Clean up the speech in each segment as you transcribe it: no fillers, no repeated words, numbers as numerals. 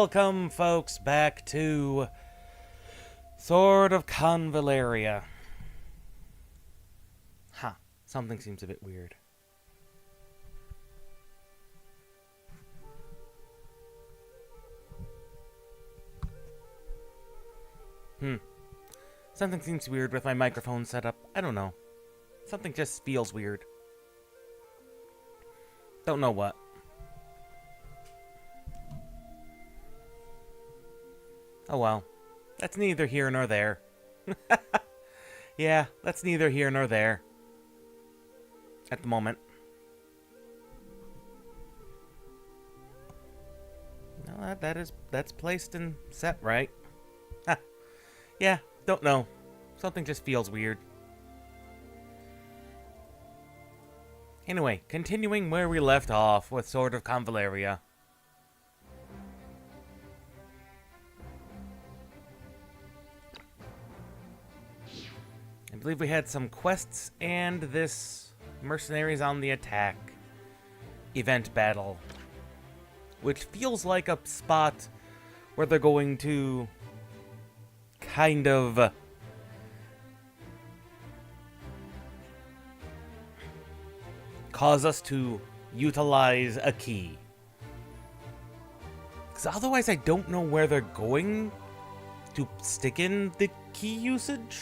Welcome, folks, back to Sword of Convallaria. Huh, something seems a bit weird. Something seems weird with my microphone setup. I don't know. Something just feels weird. Don't know what. Oh well. That's neither here nor there. Yeah, that's neither here nor there. At the moment. No, that's placed and set right. Yeah, don't know. Something just feels weird. Anyway, continuing where we left off with Sword of Convallaria. I believe we had some quests and this Mercenaries on the Attack event battle, which feels like a spot where they're going to kind of cause us to utilize a key. Because otherwise I don't know where they're going to stick in the key usage.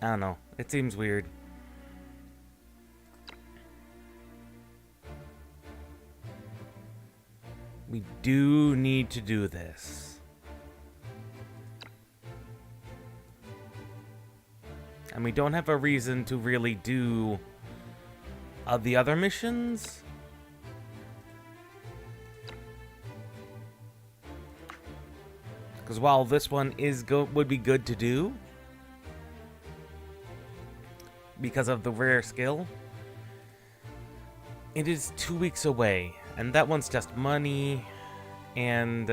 I don't know. It seems weird. We do need to do this. And we don't have a reason to really do the other missions. Because while this one is would be good to do, because of the rare skill, it is 2 weeks away, and that one's just money, and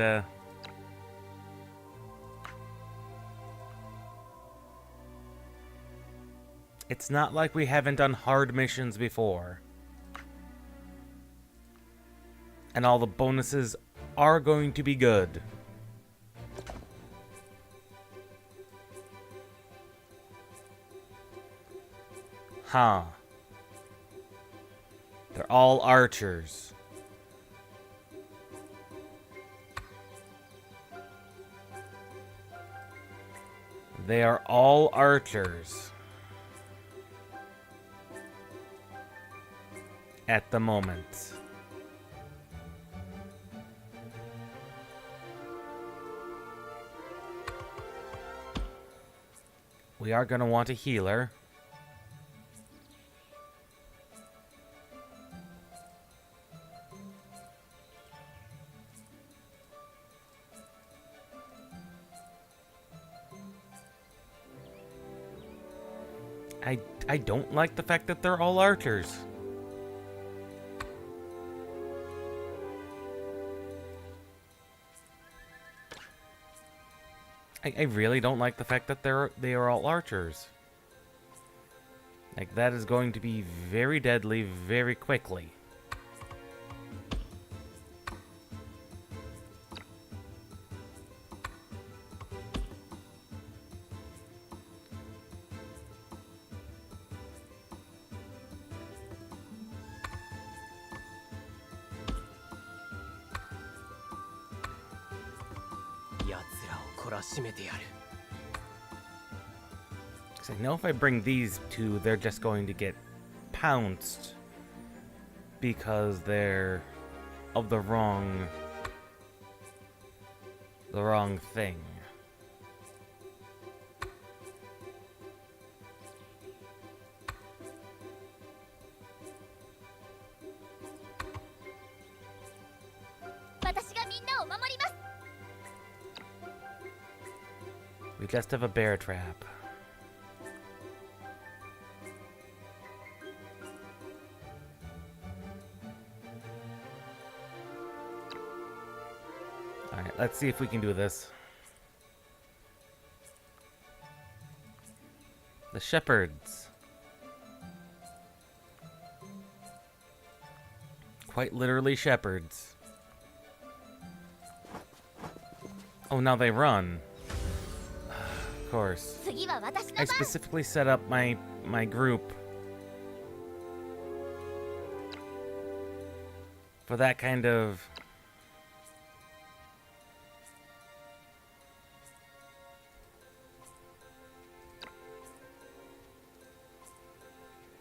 it's not like we haven't done hard missions before. And all the bonuses are going to be good. Huh. They're all archers. They are all archers. At the moment. We are going to want a healer. I don't like the fact that they're all archers. I really don't like the fact that they are all archers. Like, that is going to be very deadly very quickly. Because I know if I bring these two, they're just going to get pounced because they're of the wrong thing. We just have a bear trap. Alright, let's see if we can do this. The shepherds. quite literally shepherds. Oh, now they run. Of course. I specifically set up my group for that kind of...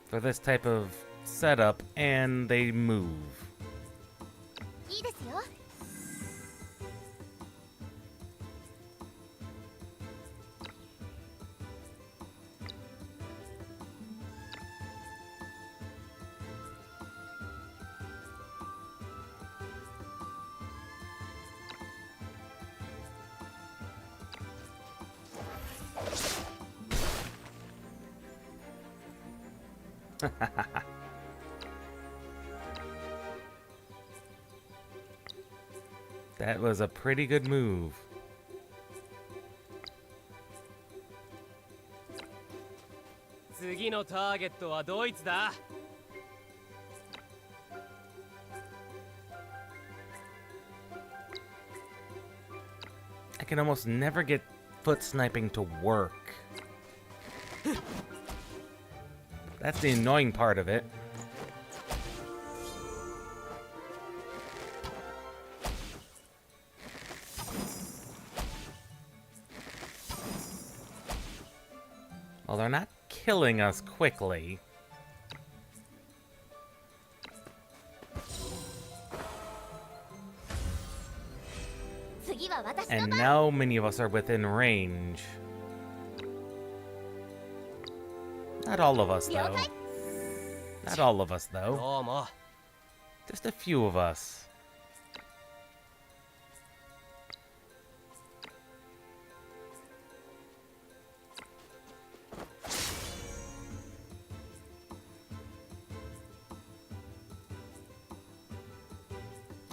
for this type of setup, and they move. That was a pretty good move. I can almost never get foot sniping to work. That's the annoying part of it. Well, they're not killing us quickly. And now many of us are within range. Not all of us, though. Not all of us, though. Just a few of us.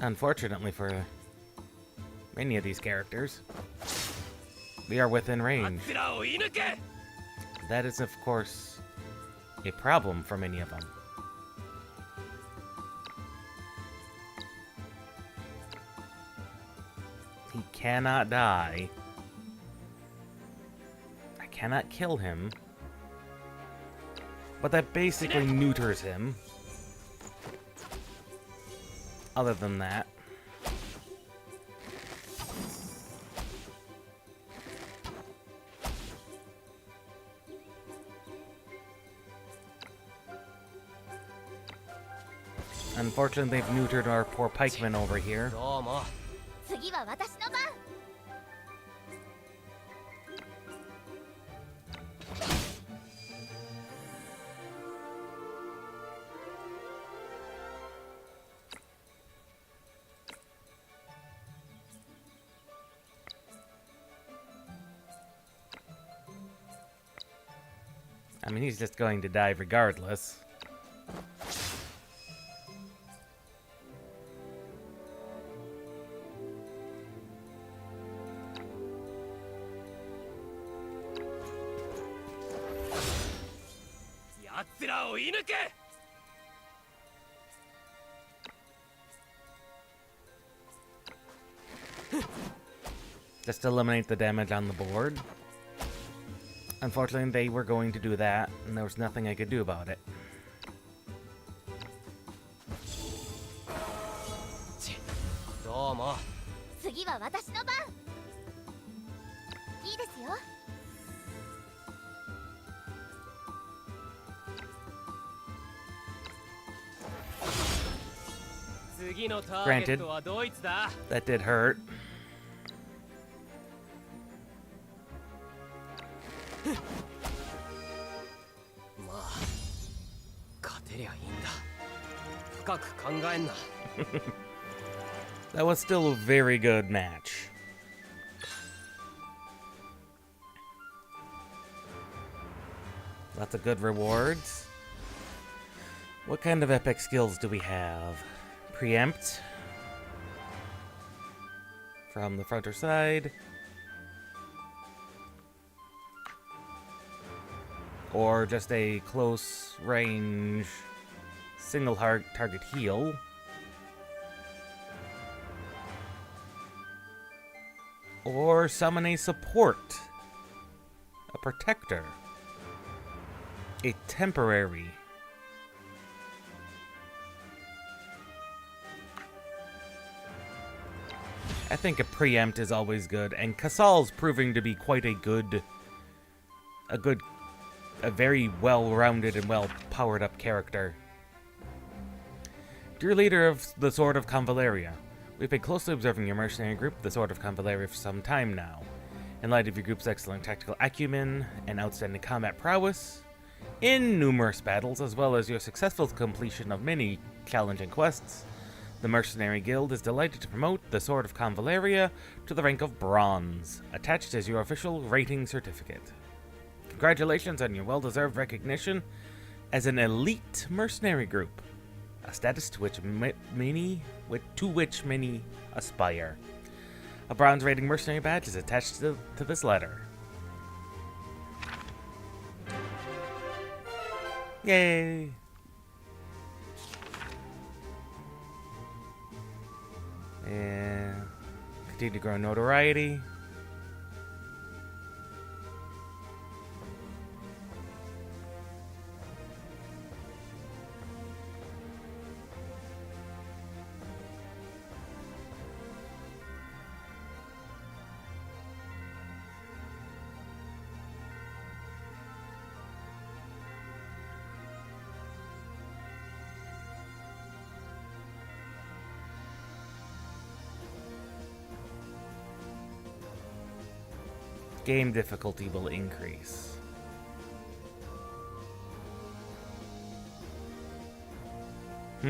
Unfortunately for many of these characters, we are within range. That is, of course, a problem for many of them. He cannot die. I cannot kill him. But that basically neuters him. Other than that. Unfortunately, they've neutered our poor pikemen over here. I mean, he's just going to die regardless. Just eliminate the damage on the board. Unfortunately, they were going to do that, and there was nothing I could do about it. Granted, that did hurt. That was still a very good match. Lots of good rewards. What kind of epic skills do we have? Preempt. From the front or side. Or just a close range single target heal. Or summon a support. A protector. A temporary. I think a preempt is always good, and Kasal's proving to be quite a very well-rounded and well-powered up character. Dear leader of the Sword of Convallaria, we've been closely observing your mercenary group, the Sword of Convallaria, for some time now. In light of your group's excellent tactical acumen and outstanding combat prowess, in numerous battles, as well as your successful completion of many challenging quests, the Mercenary Guild is delighted to promote the Sword of Convallaria to the rank of Bronze, attached as your official rating certificate. Congratulations on your well-deserved recognition as an elite mercenary group, a status to which many aspire. A Bronze rating mercenary badge is attached to this letter. Yay! And continue to grow notoriety. Game difficulty will increase. The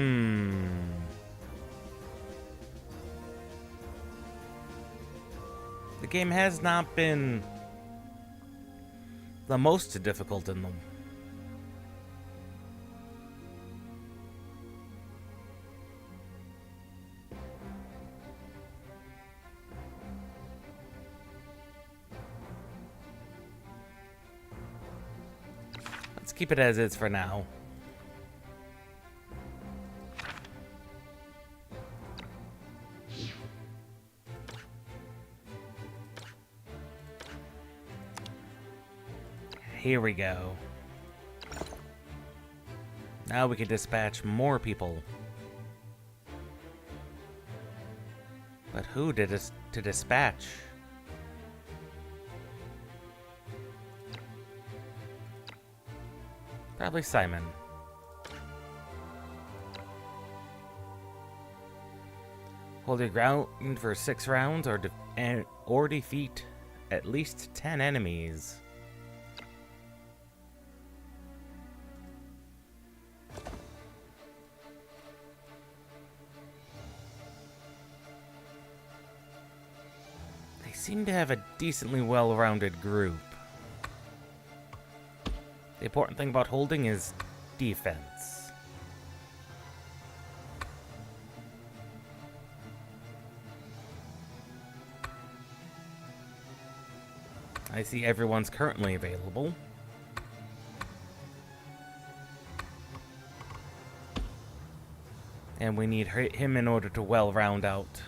game has not been the most difficult in them. Let's keep it as is for now. Here we go. Now we can dispatch more people. But who to dispatch? Probably Simon. Hold your ground for 6 rounds or defeat at least 10 enemies. They seem to have a decently well-rounded group. The important thing about holding is defense. I see everyone's currently available. And we need him in order to well round out.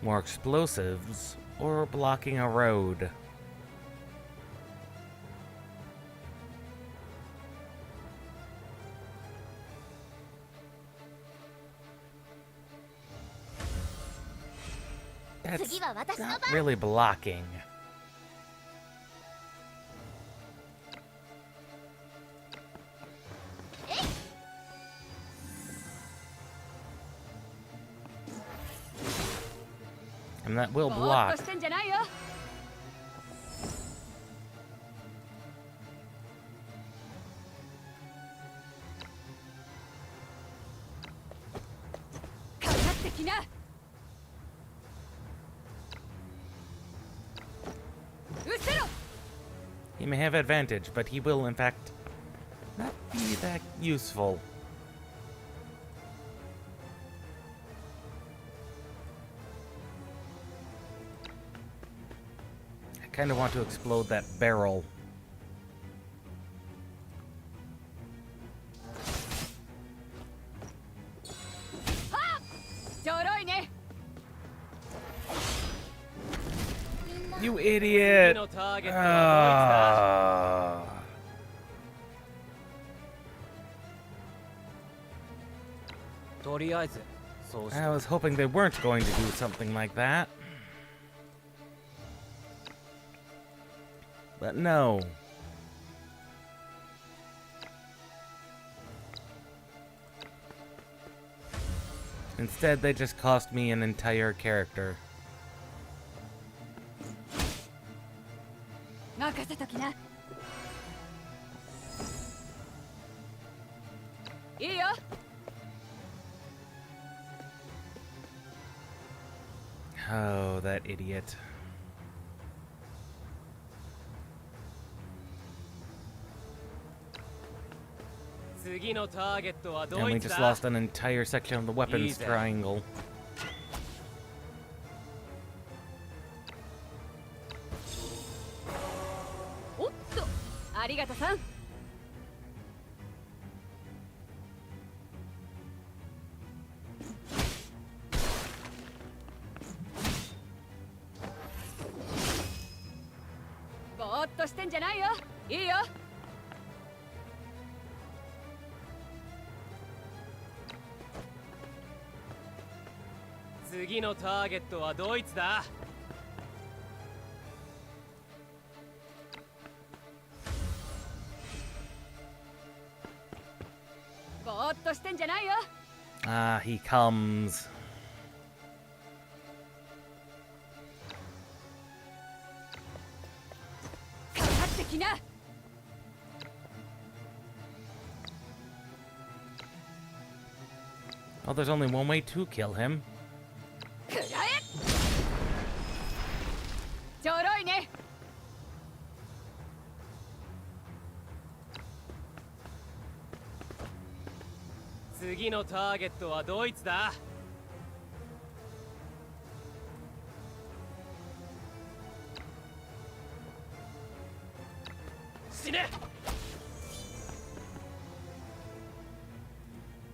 More explosives or blocking a road? That's not really blocking. And that will block. He may have advantage, but he will, in fact, not be that useful. I kind of want to explode that barrel. You idiot! I was hoping they weren't going to do something like that. But no. Instead, they just cost me an entire character. Oh, that idiot. And we just lost an entire section of the weapons triangle. Ah, he comes. Oh, there's only one way to kill him.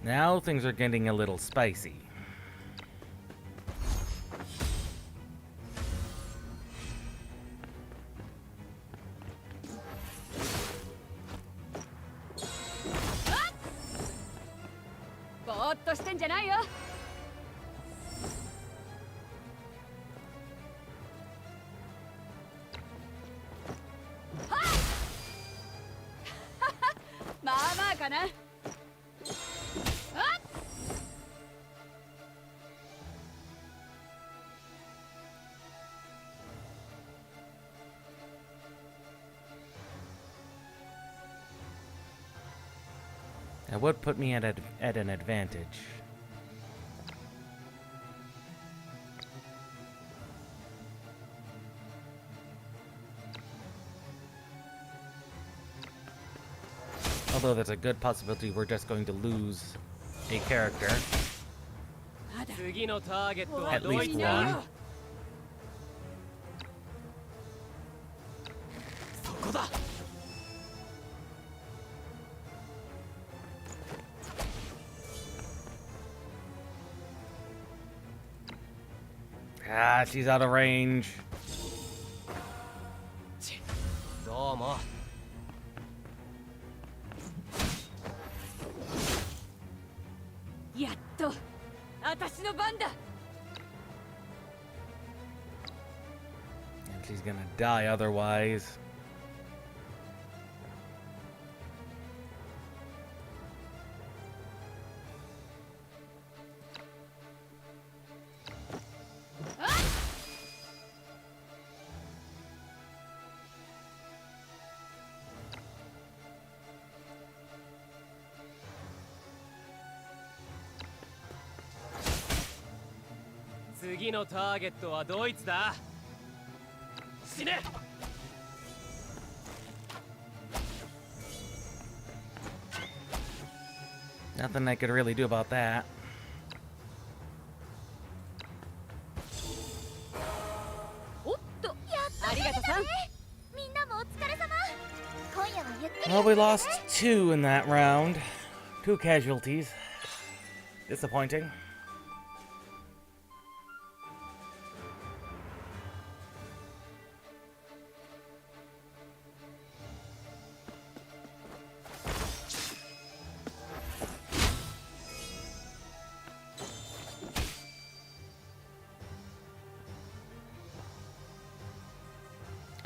Now things are getting a little spicy. That would put me at an advantage. Although there's a good possibility we're just going to lose a character. At least one. Ah, she's out of range. And she's gonna die otherwise. Nothing I could really do about that. Well, we lost 2 in that round. 2 casualties. Disappointing.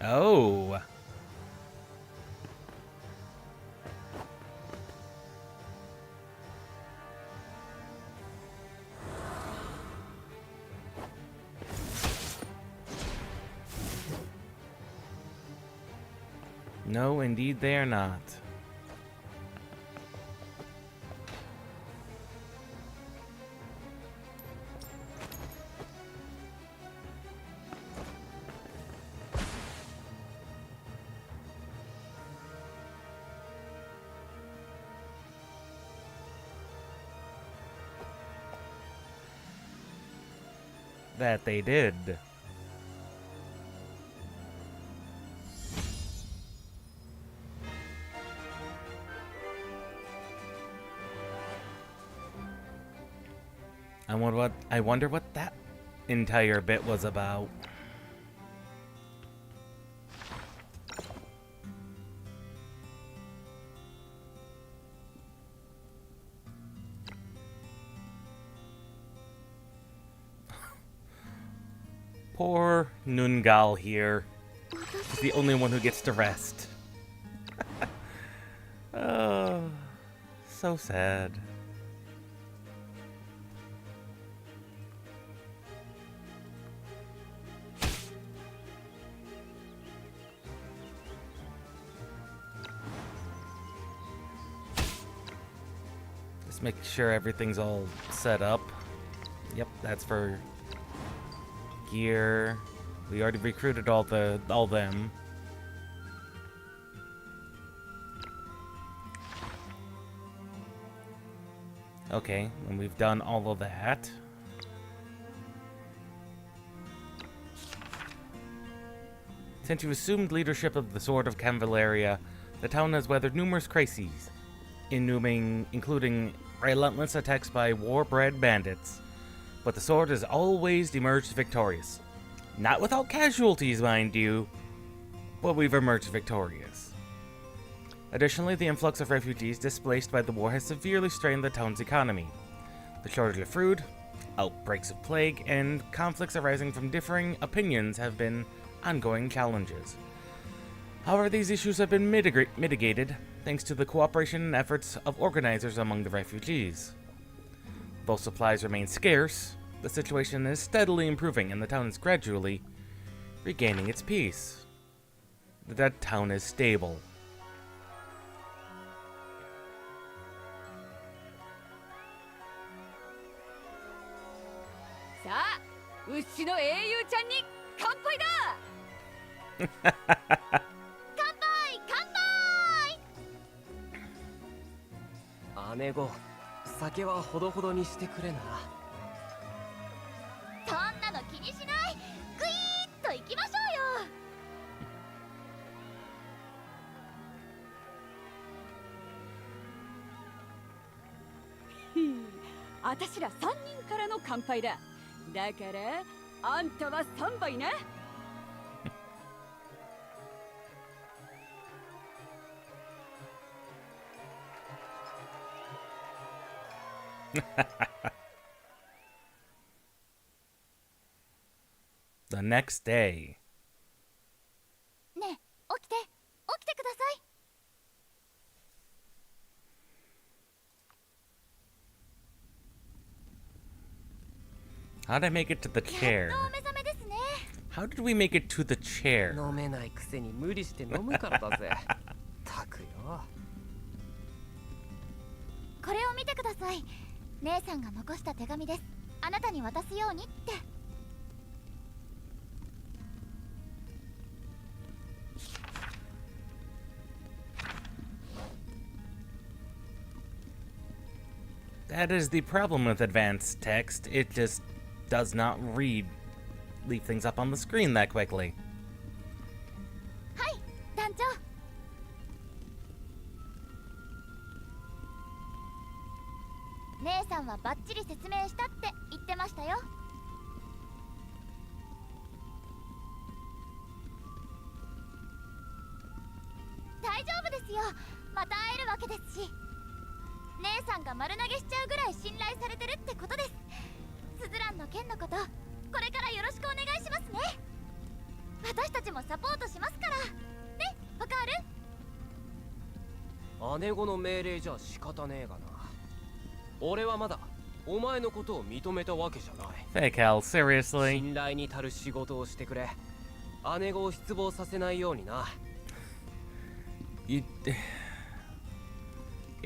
Oh. No, indeed they are not. That they did. I wonder what that entire bit was about. Poor Nungal here. He's the only one who gets to rest. Oh, so sad. Just make sure everything's all set up. Yep, that's for gear. We already recruited all them. Okay, and we've done all of that. Since you assumed leadership of the Sword of Convallaria, the town has weathered numerous crises, including relentless attacks by war-bred bandits. But the sword has always emerged victorious. Not without casualties, mind you, but we've emerged victorious. Additionally, the influx of refugees displaced by the war has severely strained the town's economy. The shortage of food, outbreaks of plague, and conflicts arising from differing opinions have been ongoing challenges. However, these issues have been mitigated thanks to the cooperation and efforts of organizers among the refugees. Though supplies remain scarce, the situation is steadily improving and the town is gradually regaining its peace. The town is stable. Amigo, 酒はほどほどにしてくれな。そんなの気にしない。グイーッと行きましょうよ。あたしら3人からの乾杯だ。だからあんたは3杯な。The next day. ねえ、起きてください。How did I make it to the chair? やっとお目覚めですね。How did we make it to the chair? 飲めないくせに無理して飲むからだぜ。たくよ。これを見てください。姉さんが残した手紙です。あなたに渡すようにって。That is the problem with advanced text. It just does not leave things up on the screen that quickly. はい団長。姉さんはバッチリ説明したって言ってましたよ。大丈夫ですよ。また会えるわけですし。姉さんが丸投げしちゃうぐらい信頼されてるってことです。スズランの件のこと、これからよろしくお願いしますね。私たちもサポートしますから。ね、わかる？姉子の命令じゃ仕方ねえがな。俺はまだお前のことを認めたわけじゃない。Fake hell, seriously? 信頼に足る仕事をしてくれ。姉子を失望させないようにな。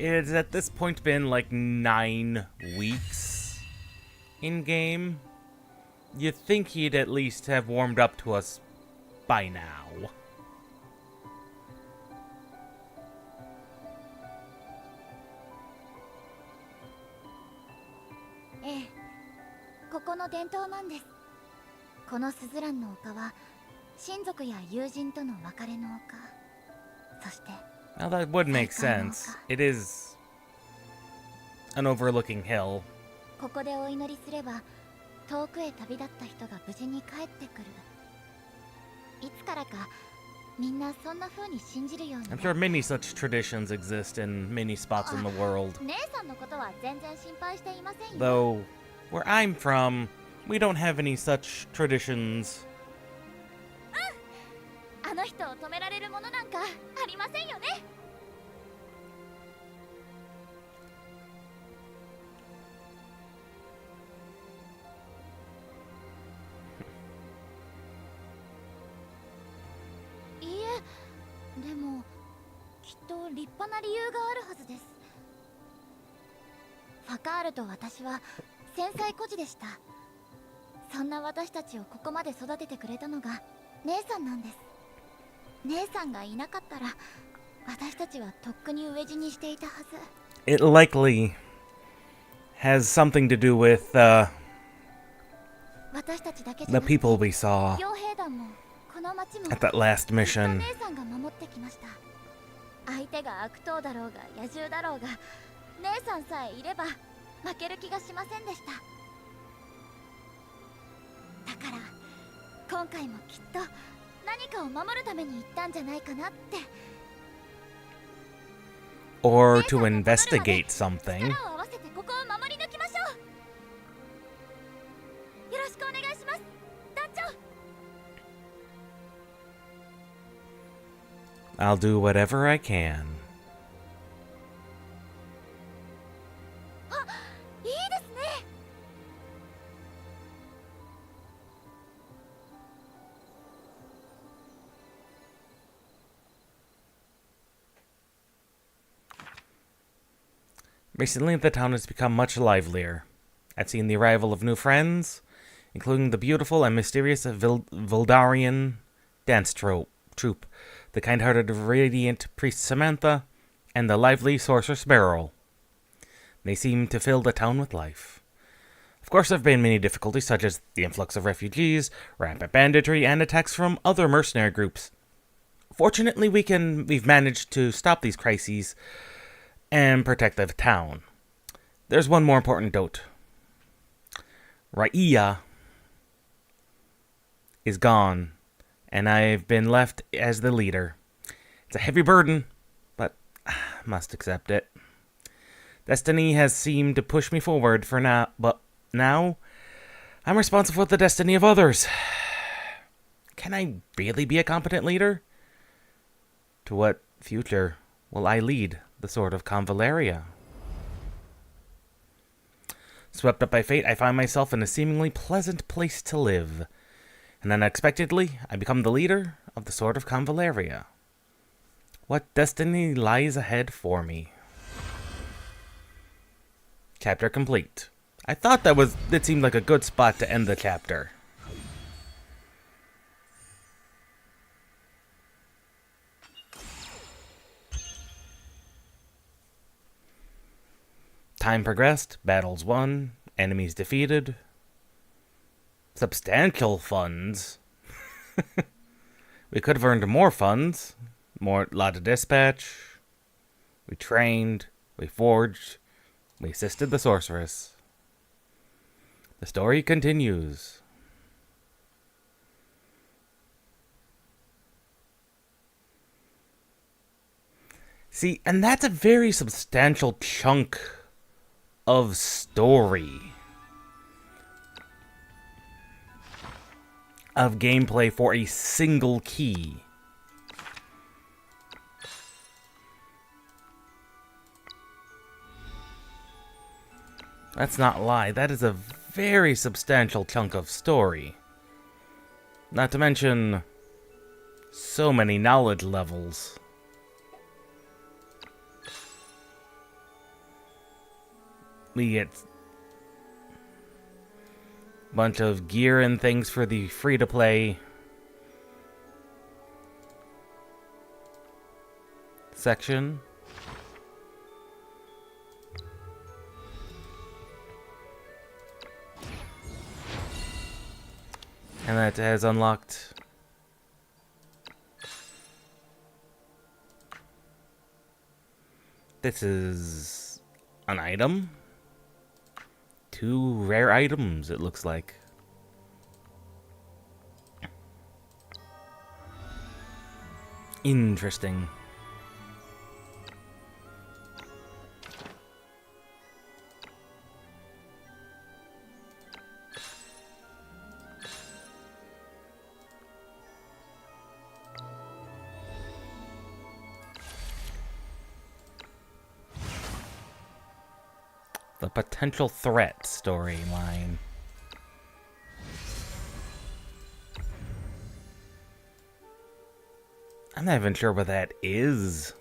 It has at this point been like 9 weeks in game. You'd think he'd at least have warmed up to us by now. ええ、ここの伝統なんです。このスズランの丘は親族や友人との別れの丘。そして Now that would make sense. It is an overlooking hill. ここでお祈りすれば遠くへ旅立った人が無事に帰ってくる。いつからかみんなそんな風に信じるように。 I'm sure many such traditions exist in many spots in the world. 姉さんのことは全然心配していませんよ。 Though, where I'm from, we don't have any such traditions. あの人を止められるものなんかありませんよね。いいえ、でもきっと立派な理由があるはずです。ファカールと私は繊細孤児でした。そんな私たちをここまで育ててくれたのが姉さんなんです。姉さんがいなかったら私たちはとっくに飢え死にしていたはず。 It likely has something to do with 私たちだけじ the ゃなくて people we saw 傭兵団もこの町も at that last ずっと mission. 姉さんが守ってきました。相手が悪党だろうが野獣だろうが姉さんさえいれば負ける気がしませんでした。だから今回もきっと何かを守るために行ったんじゃないかなって。 Or to investigate something. 力を合わせてここを守り抜きましょう。よろしくお願いします、団長。 I'll do whatever I can. いいですね。 Recently, the town has become much livelier. I've seen the arrival of new friends, including the beautiful and mysterious Vildarian dance troupe, the kind-hearted radiant priest Samantha, and the lively sorceress Beryl. They seem to fill the town with life. Of course, there have been many difficulties, such as the influx of refugees, rampant banditry, and attacks from other mercenary groups. Fortunately, we've managed to stop these crises and protect the town. There's one more important note. Raiya is gone, and I've been left as the leader. It's a heavy burden, but I must accept it. Destiny has seemed to push me forward for now, but now I'm responsible for the destiny of others. Can I really be a competent leader? To what future will I lead the sword of Convallaria? Swept up by fate, I find myself in a seemingly pleasant place to live, and unexpectedly, I become the leader of the sword of Convallaria. What destiny lies ahead for me? Chapter complete. I thought that seemed like a good spot to end the chapter. Time progressed, battles won, enemies defeated. Substantial funds. We could have earned more funds. Lot of dispatch. We trained. We forged. We assisted the sorceress. The story continues. See, and that's a very substantial chunk of story. Of gameplay for a single key. Let's not lie, that is a very substantial chunk of story. Not to mention so many knowledge levels. We get a bunch of gear and things for the free-to-play section. And that has unlocked this is an item. 2 rare items, it looks like. Interesting. The potential threat storyline. I'm not even sure what that is.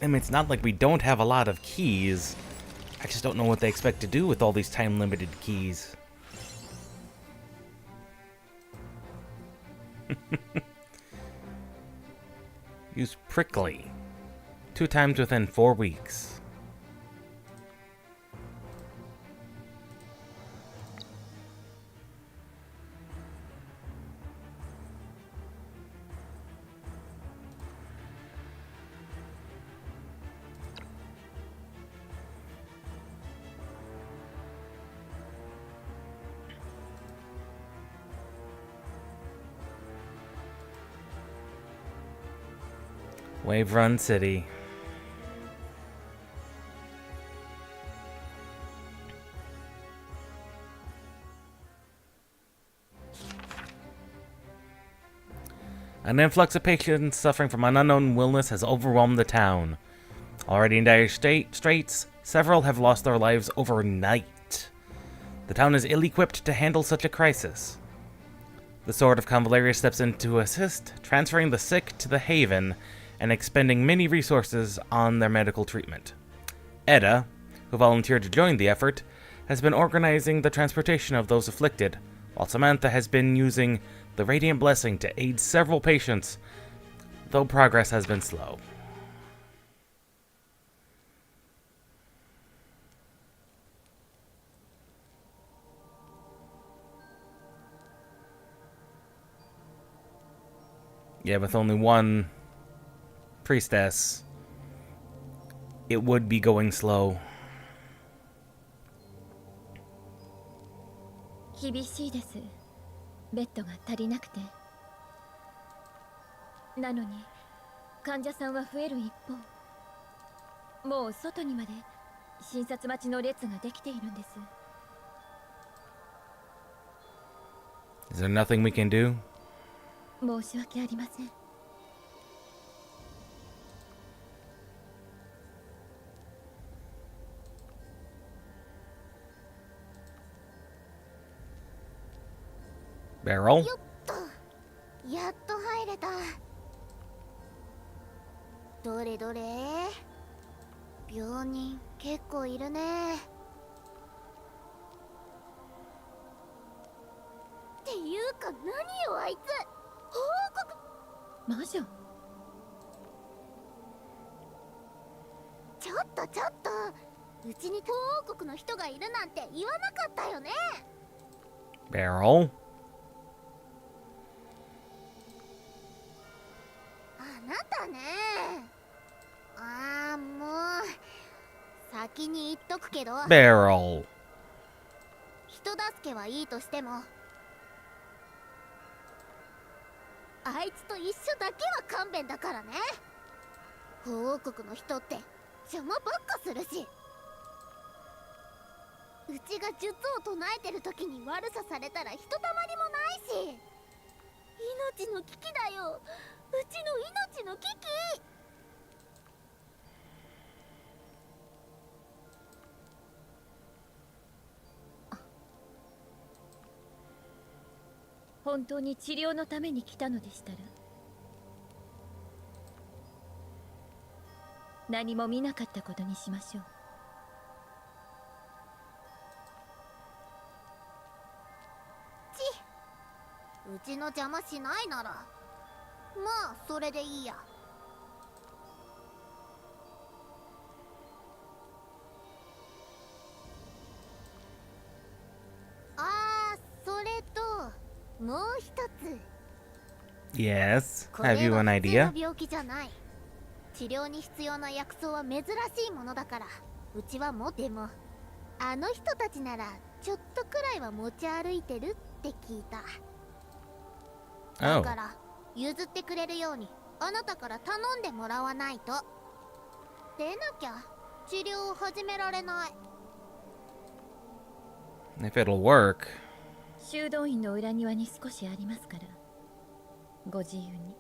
I mean, it's not like we don't have a lot of keys. I just don't know what they expect to do with all these time-limited keys. Use Prickly. 2 times within 4 weeks. Wave Run City. An influx of patients suffering from an unknown illness has overwhelmed the town. Already in dire straits, several have lost their lives overnight. The town is ill-equipped to handle such a crisis. The Sword of Convallaria steps in to assist, transferring the sick to the Haven and expending many resources on their medical treatment. Edda, who volunteered to join the effort, has been organizing the transportation of those afflicted, while Samantha has been using the Radiant Blessing to aid several patients, though progress has been slow. Yeah, with only one priestess, it would be going slow. 厳しいです。ベッドが足りなくて。なのに患者さんは増える一方。もう外にまで診察待ちの列ができているんです。Is there nothing we can do? 申し訳ありません。Barrel. よっとやっと入れた。どれどれ、病人結構いるね。っていうか何よあいつ、報告。魔女。ちょっとちょっと、うちに報告の人がいるなんて言わなかったよね。 Barrel. あなたね。ああもう先に言っとくけど、 Barrel. 人助けはいいとしてもあいつと一緒だけは勘弁だからね。法王国の人って邪魔ばっかするし、うちが術を唱えてる時に悪さされたらひとたまりもないし、命の危機だよ、うちの命の危機。本当に治療のために来たのでしたら、何も見なかったことにしましょう。うちの邪魔しないならまあそれでいいや。あー、それともう一つ。 Yes. こ Have れ you は an 普通 idea? の病気じゃない。治療に必要な薬草は珍しいものだからうちはも。でもあの人たちならちょっとくらいは持ち歩いてるって聞いた。だ Oh. から譲ってくれるようにあなたから頼んでもらわないと。でなきゃ治療を始められない。 If it'll work. 修道院の裏庭に少しありますから、ご自由に。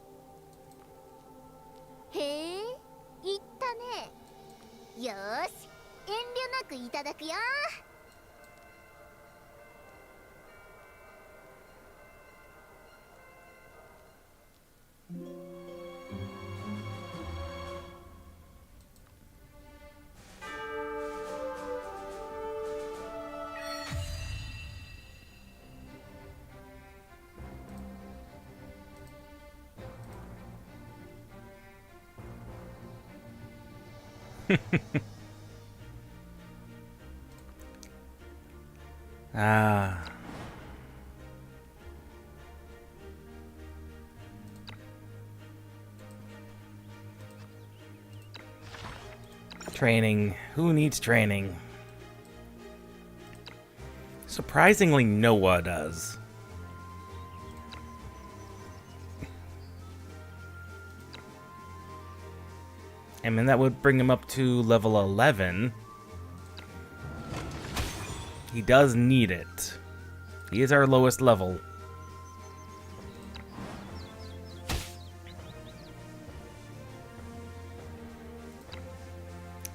へえ、言ったね。よーし、遠慮なくいただくよ。Ah. Training. Who needs training? Surprisingly, Noah does. I mean, that would bring him up to level 11. He does need it. He is our lowest level.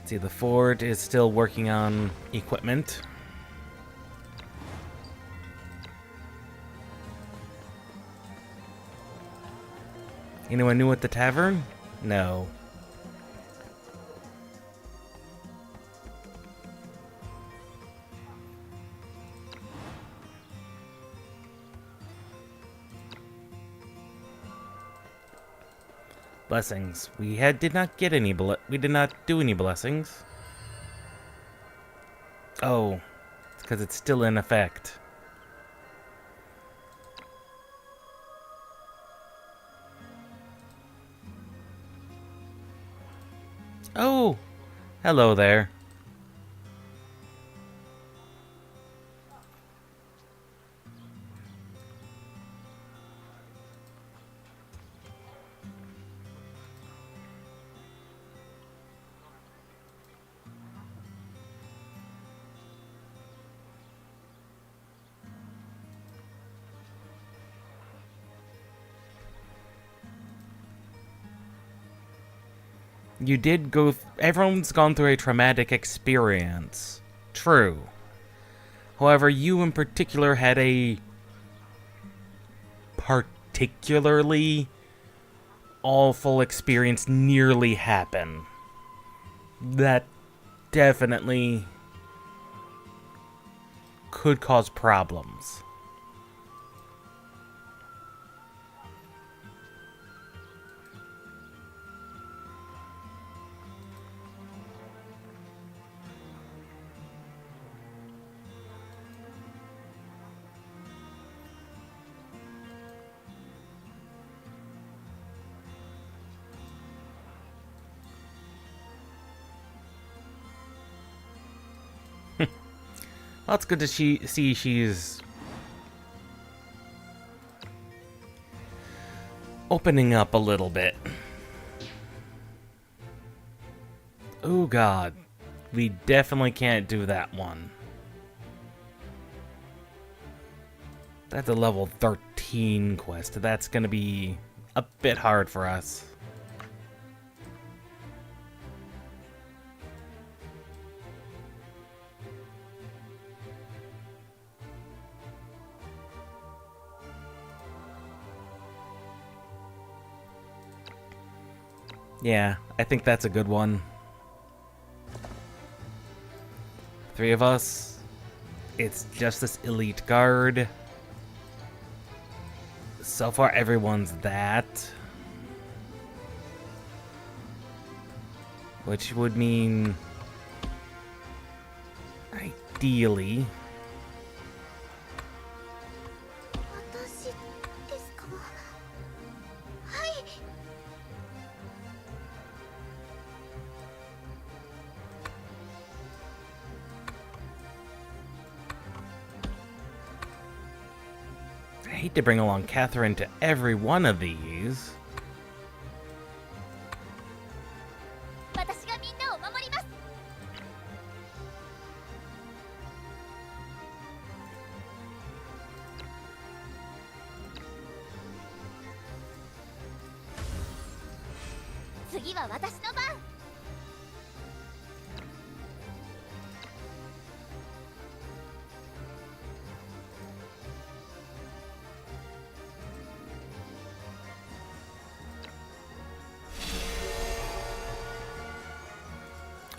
See, the fort is still working on equipment. Anyone new at the tavern? No. Blessings. Did not get any we did not do any blessings. Oh, it's because it's still in effect. Oh, hello there. You did go. Everyone's gone through a traumatic experience. True. However, you in particular had a particularly awful experience nearly happen, that definitely could cause problems. Well, it's good to see she's opening up a little bit. Oh god, we definitely can't do that one. That's a level 13 quest. That's gonna be a bit hard for us. Yeah, I think that's a good one. 3 of us. It's just this elite guard. So far, everyone's that. Which would mean... ideally... 私ですか？はい。 I hate to bring along Catherine to every one of these. 私がみんなを守ります。次は私の番。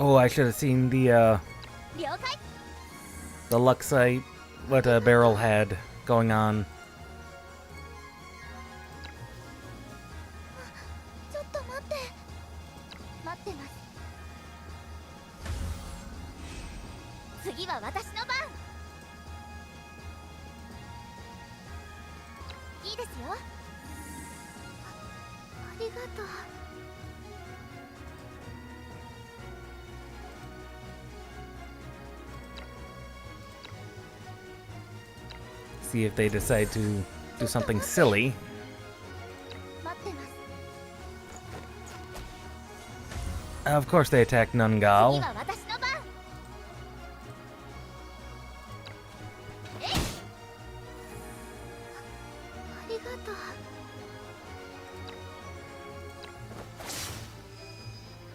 Oh, I should have seen the 了解。 Luxite, what Beryl had going on. ちょっと待って。待ってます。次は私の番。いいですよ。ありがとう。 See if they decide to do something silly. 待ってます。 Of course they attack 次 Nungal. は私の番。えい。ありがとう。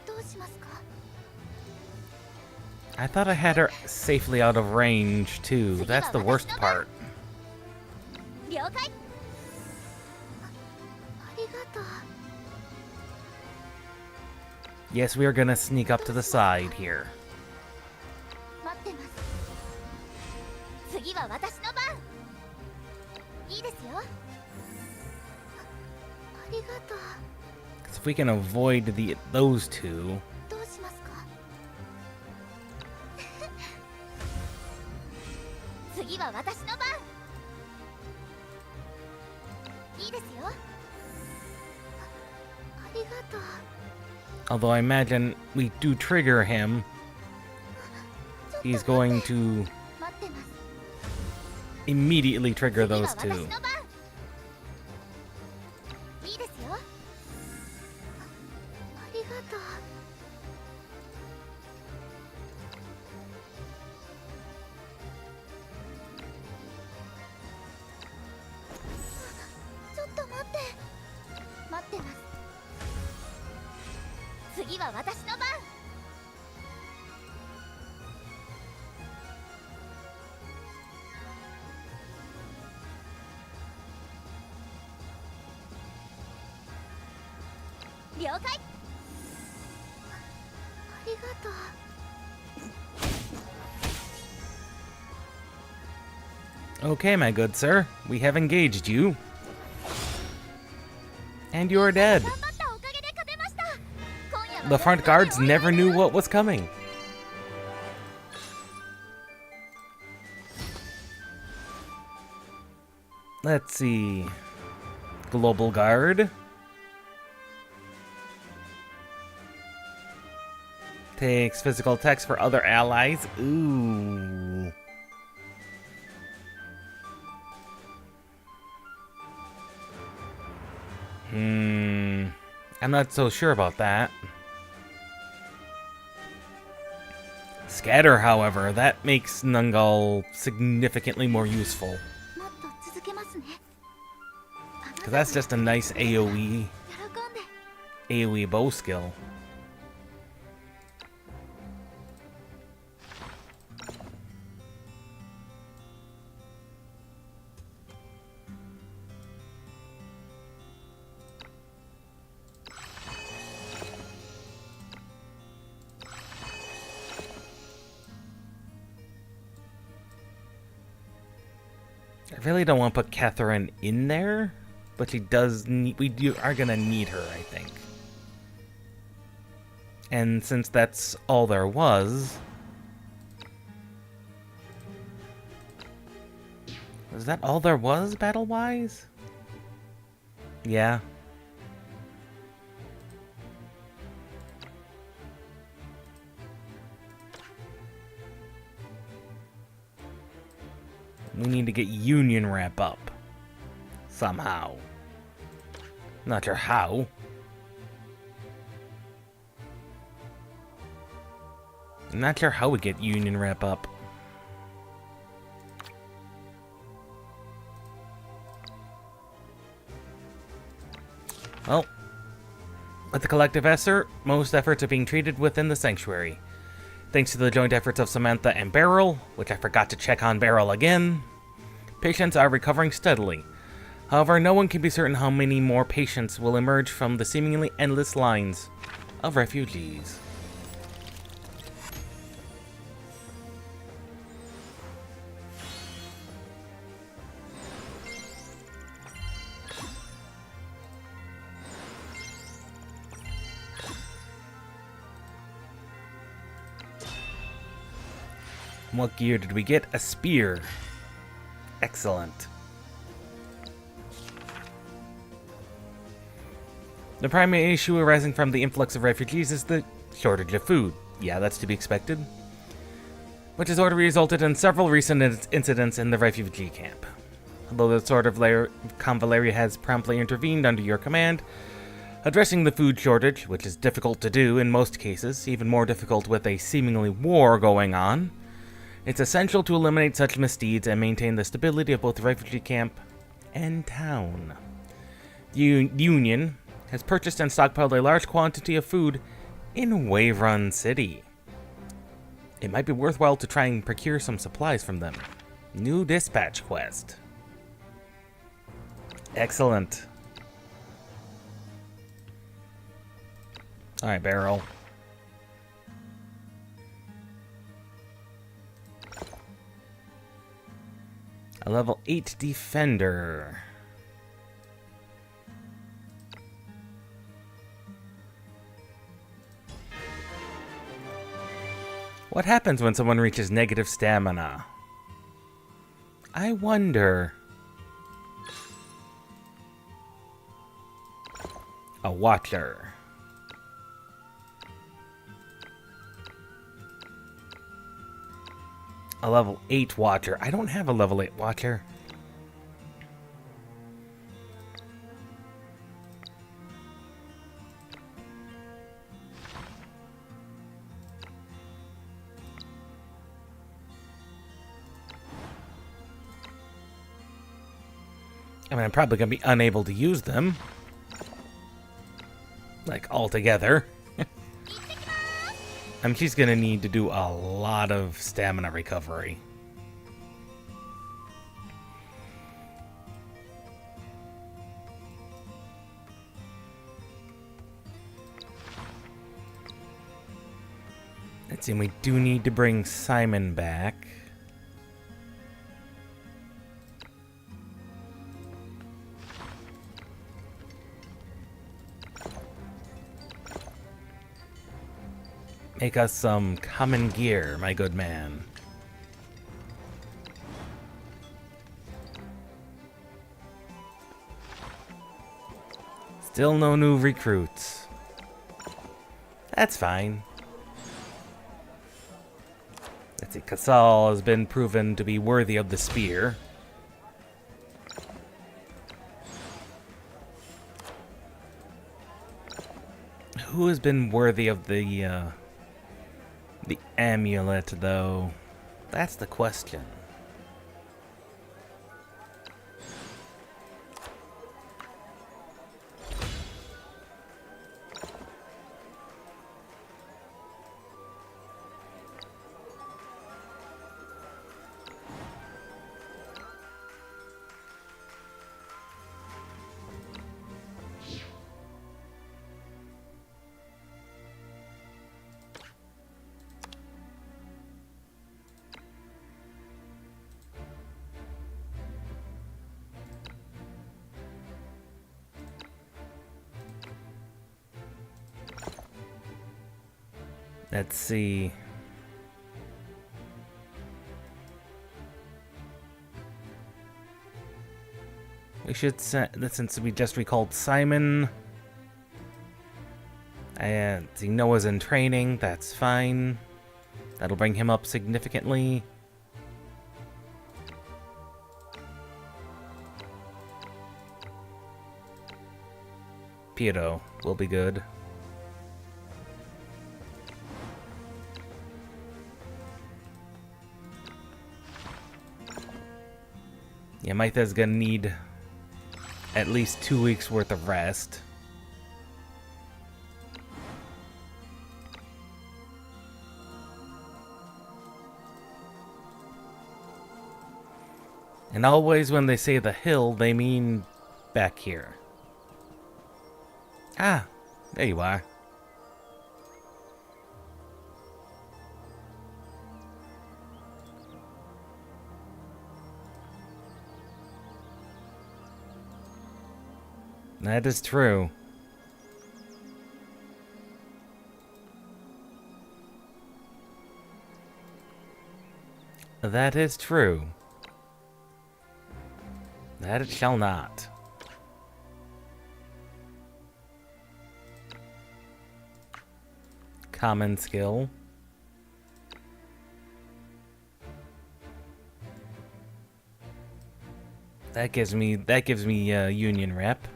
どうしますか？ I thought I had her safely out of range too. That's the worst part. 了解。ありがとう。 Yes, we are gonna sneak up to the side here. 待ってます。次は私の番。いいですよ。ありがとう。 'Cause if we can avoid those two, どうしますか？次は私の番。いいですよ。ありがとう。 although I imagine we do trigger him, ちょっと he's 待って going to 待ってます。 immediately trigger 次は those 私 two. の番。いいですよ。ありがとう。 ちょっと待って。待ってます。次は私の番。了解。ありがとう。Okay, my good sir. We have engaged you. And you're dead. 頑張ったおかげで勝てました。今夜は The front guards never knew what was coming. Let's see. Global Guard. Takes physical attacks for other allies. Ooh. I'm not so sure about that. Scatter, however, that makes Nungal significantly more useful. もっと続けますね。 Because that's just a nice AoE, 喜んで。 AoE bow skill. I really don't want to put Catherine in there, but she does need, are gonna need her, I think. And since that's all there was that all there was battle-wise? Yeah. We need to get Union wrap up. Somehow. Not sure how. I'm not sure how we get Union wrap up. Well, with the collective effort, most efforts are being treated within the sanctuary. Thanks to the joint efforts of Samantha and Beryl, which I forgot to check on Beryl again, patients are recovering steadily. However, no one can be certain how many more patients will emerge from the seemingly endless lines of refugees. What gear did we get? A spear. Excellent. The primary issue arising from the influx of refugees is the shortage of food. Yeah, that's to be expected. Which has already resulted in several recent incidents in the refugee camp. Although the Sword of Convallaria has promptly intervened under your command, addressing the food shortage, which is difficult to do in most cases, even more difficult with a seemingly war going on, it's essential to eliminate such misdeeds and maintain the stability of both the refugee camp and town. The Union has purchased and stockpiled a large quantity of food in Waverun City. It might be worthwhile to try and procure some supplies from them. New dispatch quest. Excellent. Alright, Beryl. A level 8 defender. What happens when someone reaches negative stamina? I wonder. A watcher. A level 8 watcher. I don't have a level 8 watcher. I mean, I'm probably going to be unable to use them. Like, altogether. I mean, she's going to need to do a lot of stamina recovery. Let's see, we do need to bring Simon back. Make us some common gear, my good man. Still no new recruits. That's fine. Let's see, Casal has been proven to be worthy of the spear. Who has been worthy of the amulet, though? That's the question. Let's see. We should set, since we just recalled Simon. And see, Noah's in training, that's fine. That'll bring him up significantly. Piero will be good. Yeah, Maitha's gonna need at least 2 weeks worth of rest. And always when they say the hill, they mean back here. Ah, there you are. That is true. That is true. That it shall not. Common skill. That gives me union rep.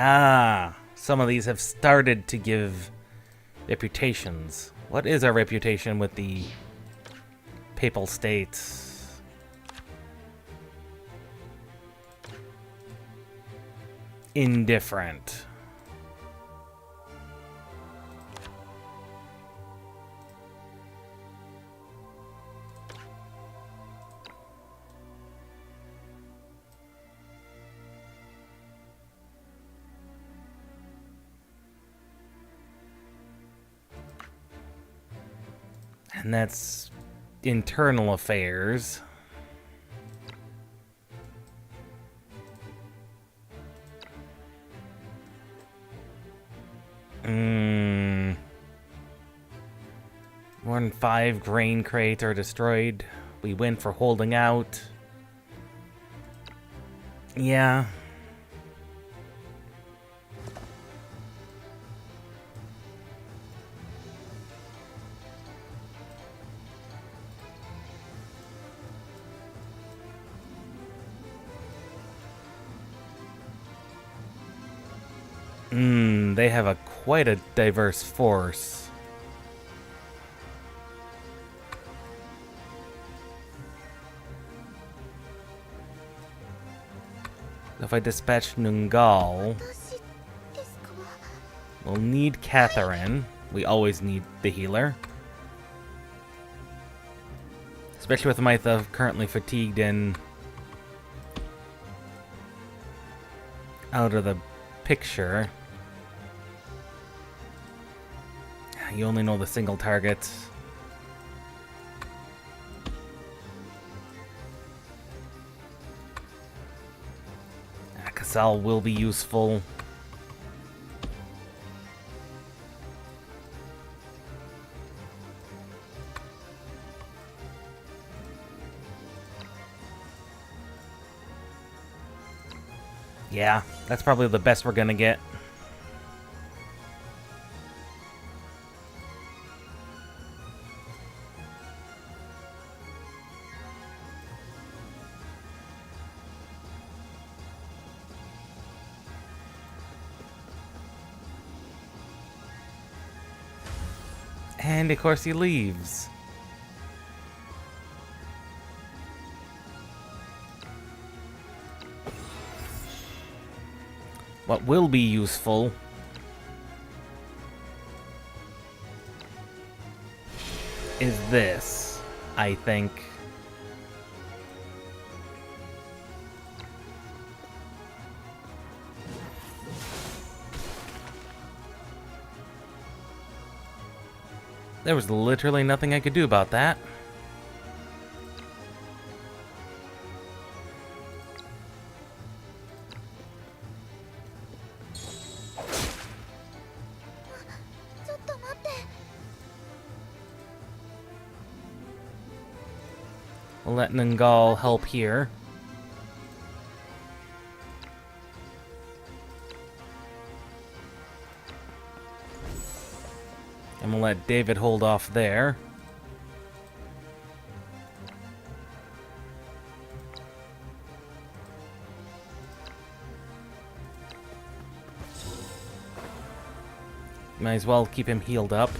Ah, some of these have started to give reputations. What is our reputation with the Papal States? Indifferent. And that's internal affairs. More than 5 grain crates are destroyed. We win for holding out. Yeah. They have quite a diverse force. If I dispatch Nungal, we'll need Catherine. We always need the healer. Especially with Maitha currently fatigued and out of the picture. You only know the single targets. Casal will be useful. Yeah, that's probably the best we're gonna get. And of course he leaves. What will be useful is this, I think. There was literally nothing I could do about that. We'll let Nangal help here. And we'll let David hold off there. Might as well keep him healed up.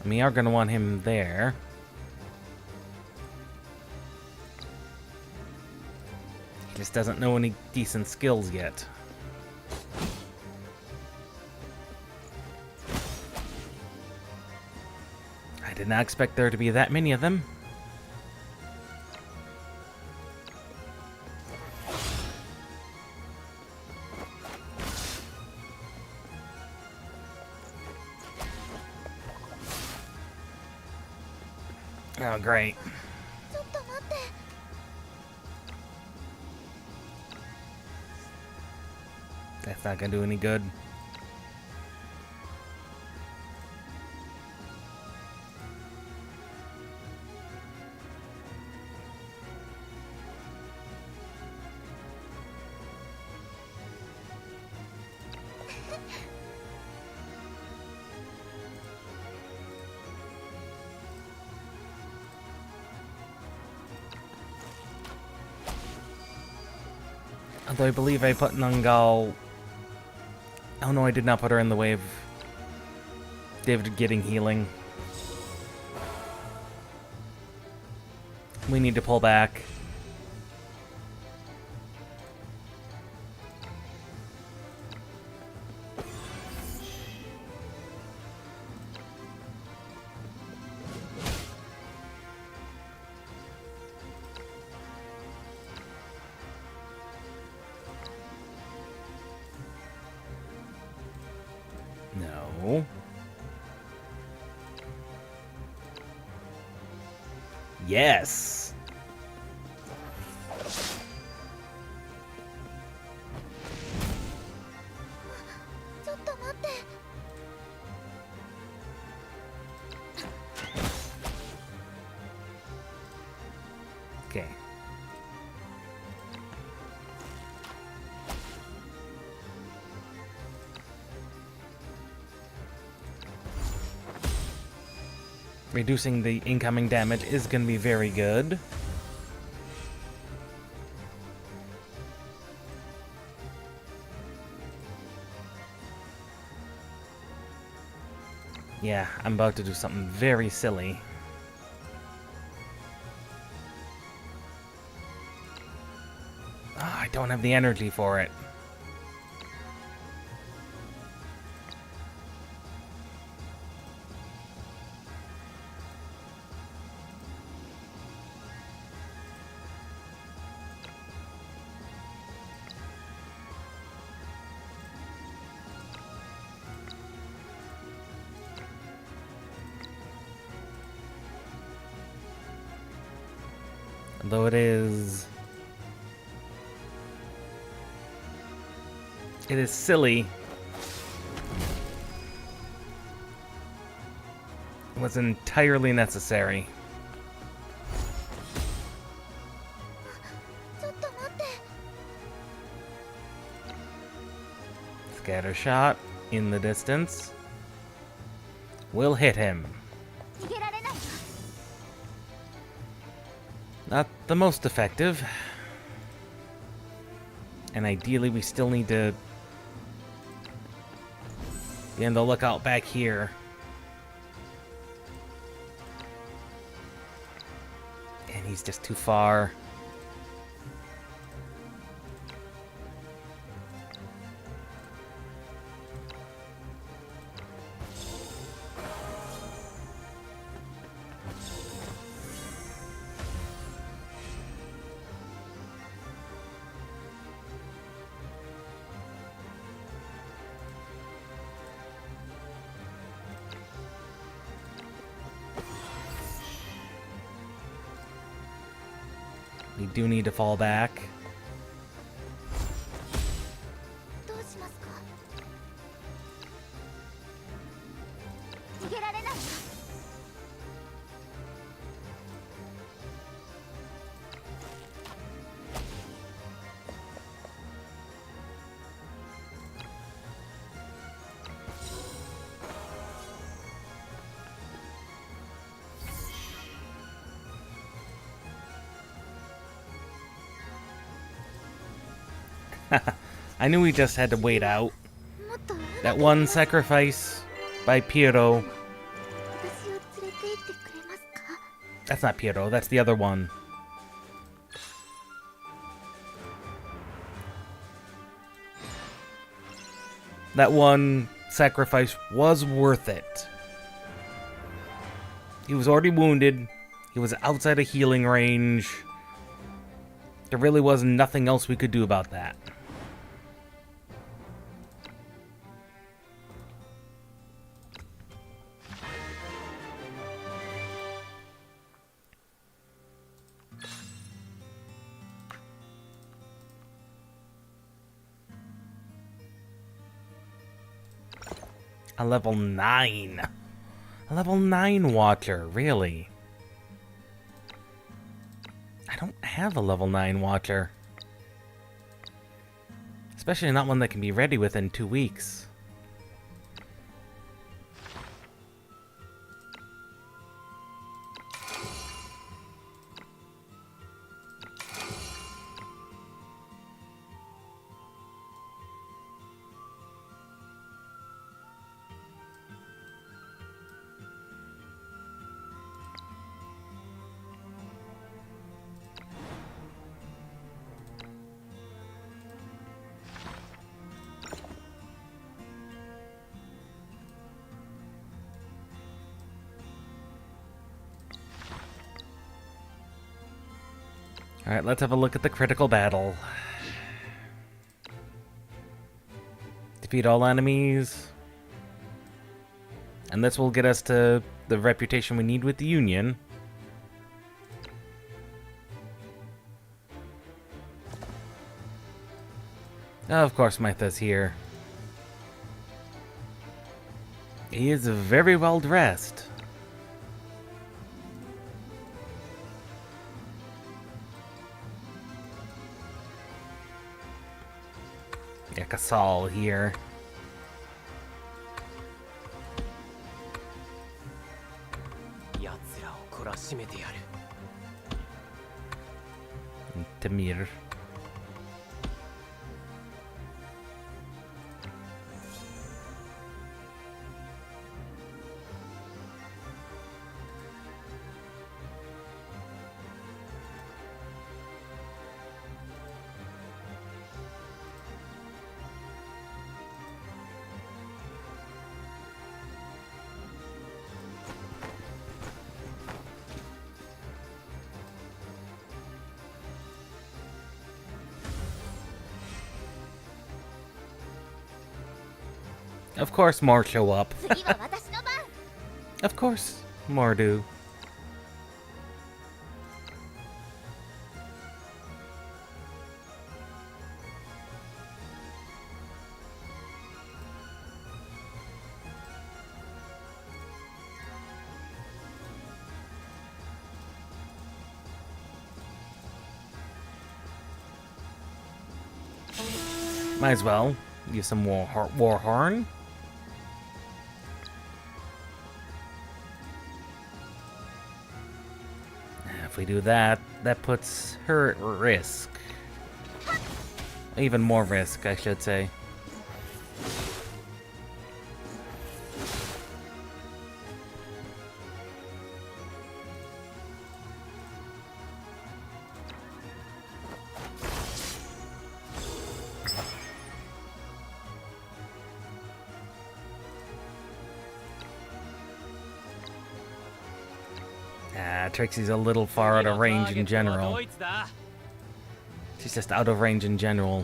We are going to want him there. He just doesn't know any decent skills yet. I did not expect there to be that many of them. Oh, great. That's not gonna do any good. Although I believe I put Nangal... Oh no, I did not put her in the way of David getting healing. We need to pull back. No. Yes. Okay. Reducing the incoming damage is going to be very good. Yeah, I'm about to do something very silly. I I don't have the energy for it. Though it is silly. It was entirely necessary. ちょっと待って。 Scatter shot in the distance will hit him. 逃げられないわ。 Not the most effective. And ideally we still need to be on the lookout back here. And he's just too far. We do need to fall back. どうしますか。逃げられないわ。 I knew we just had to wait out. もっとうまく That one sacrifice by Piero. 私を連れて行ってくれますか。 That's not Piero, that's the other one. That one sacrifice was worth it. He was already wounded. He was outside of healing range. There really was nothing else we could do about that. A level 9. A level 9 Watcher, really? I don't have a level 9 Watcher. Especially not one that can be ready within 2 weeks. Alright, let's have a look at the critical battle. Defeat all enemies. And this will get us to the reputation we need with the Union. Of course, Mytha's here. He is very well dressed. Yeah, Casal here. And Tamir. Of course more show up. 次は私の番。 Of course more do. Might as well use some war horn. If we do that, that puts her at risk. Even more risk, I should say. Trixie's a little far out of range in general. She's just out of range in general.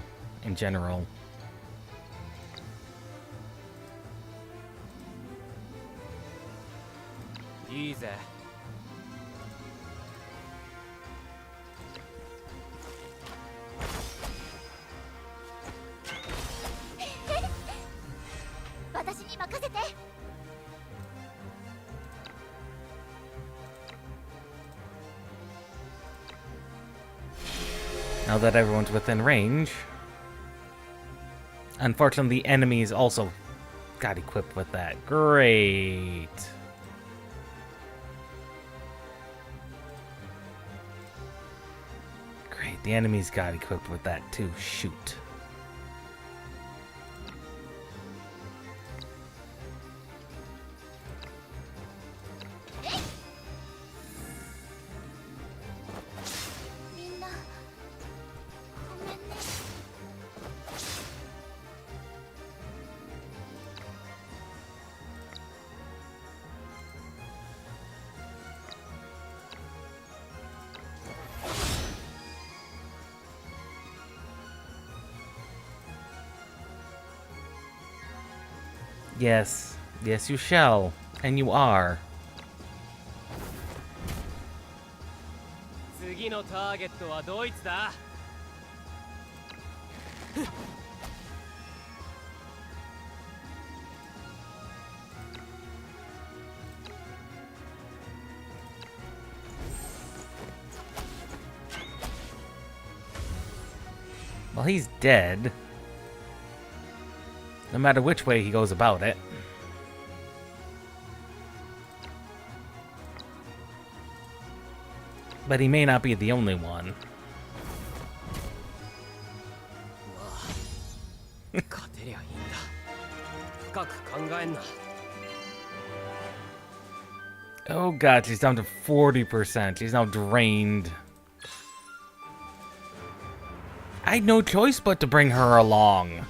Easy. 私に任せて。 Now that everyone's within range. Unfortunately, the enemies also got equipped with that. Great. Great, the enemies got equipped with that too. Shoot. Yes. Yes, you shall. And you are. 次のターゲットはドイツだ。Well, he's dead. No matter which way he goes about it. But he may not be the only one. 勝てりゃいいんだ。深く考えんな。 Oh god, she's down to 40%. She's now drained. I had no choice but to bring her along.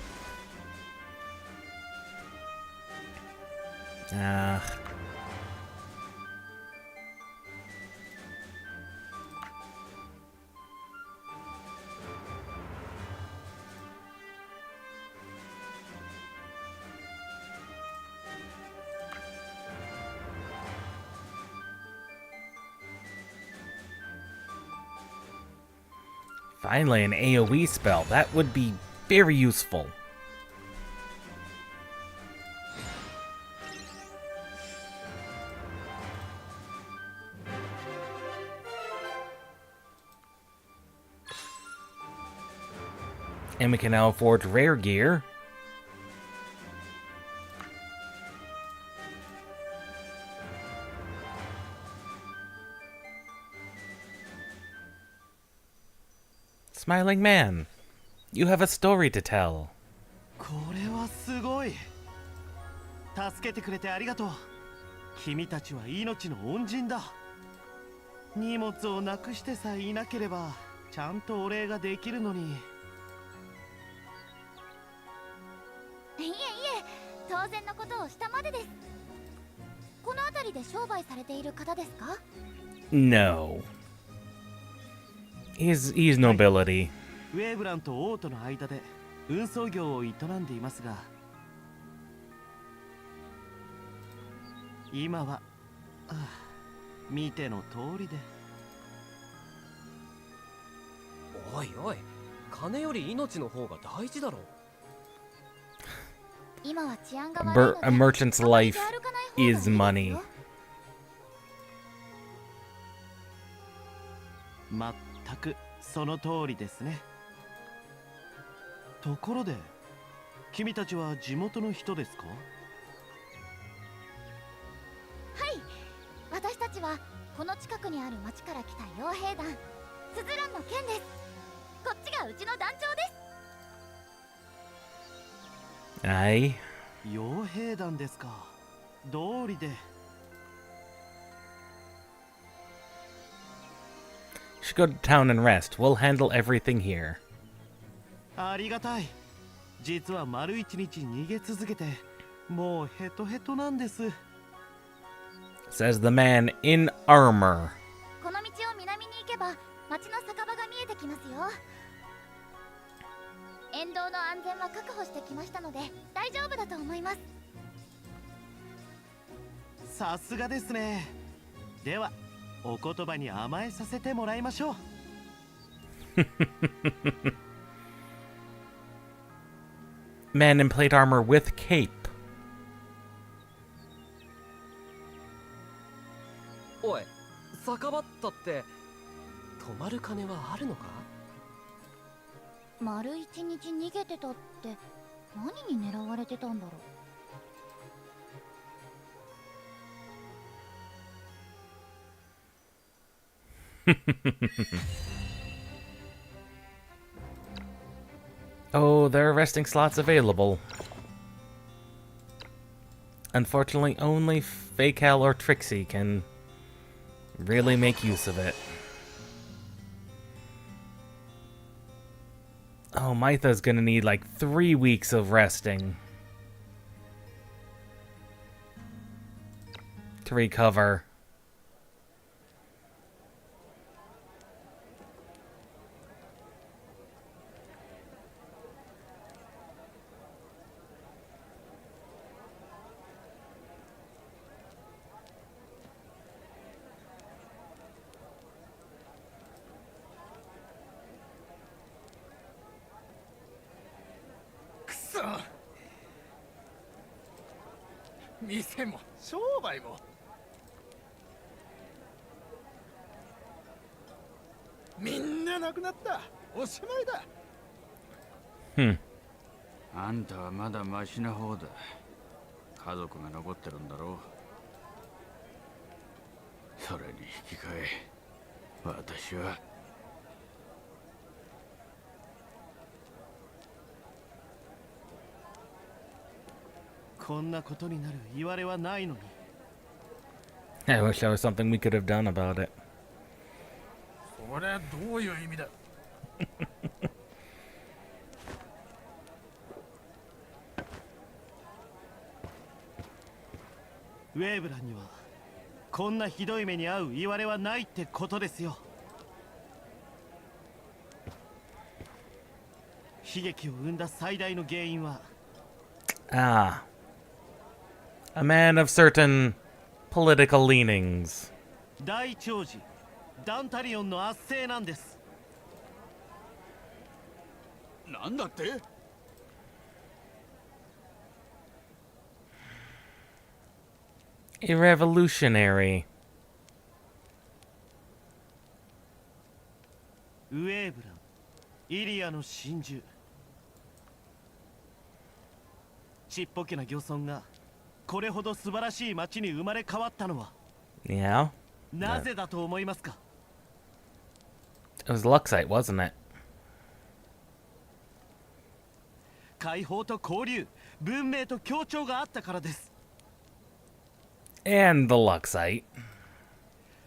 Finally, an AoE spell. That would be very useful. And we can now forge rare gear. Smiling man, you have a story to tell. これはすごい。助けてくれてありがとう。君たちは命の恩人だ。荷物をなくしてさえいなければ、ちゃんとお礼ができるのに。いえいえ、当然のことをしたまでです。この辺りで商売されている方ですか？ No. He's nobility. ウェーブランと王都の間で運送業を営んでいますが、今は、見ての通りで。おいおい、金より命の方が大事だろ。今は治安が悪いので A merchant's あまり life 出歩かない方がいいで is すよ。 money. 全くその通りですね。ところで、君たちは地元の人ですか？はい、私たちはこの近くにある町から来た傭兵団スズランの剣です。こっちがうちの団長です。 Aye. 傭兵団ですか。道理で。Should go to town and rest. We'll handle everything here. ありがたい。実は丸一日逃げ続けて、もうヘトヘトなんです。Says the man in armor. この道を南に行けば町の酒場が見えてきますよ。沿道の安全は確保してきましたので大丈夫だと思います。さすがですね。ではお言葉に甘えさせてもらいましょう。Man in plate armor with cape. おい、酒場ったって泊まる金はあるのか？丸一日逃げてたって何に狙われてたんだろう。Oh, there are resting slots available. Unfortunately, only Fakal or Trixie can really make use of it. Oh, Mytha's gonna need like 3 weeks of resting to recover. So 店も商売もみんな亡くなった。おしまいだ。あんたはまだマシな方だ。家族が残ってるんだろう。それに引き換え私はこんなことになる言われはないのに。 I wish there was something we could have done about it. それはどういう意味だ。ウェーブランにはこんなひどい目に遭う言われはないってことですよ。悲劇を生んだ最大の原因は Ah. A man of certain political leanings. 大長寿ダンタリオンの圧政なんです。なんだって？ A revolutionary. ウェーブラン、イリアの真珠。ちっぽけな漁村がこれほど素晴らしい町に生まれ変わったのは Yeah. なぜだと思いますか？ It was Luxite, wasn't it? 解放と交流、文明と協調があったからです。 And the Luxite.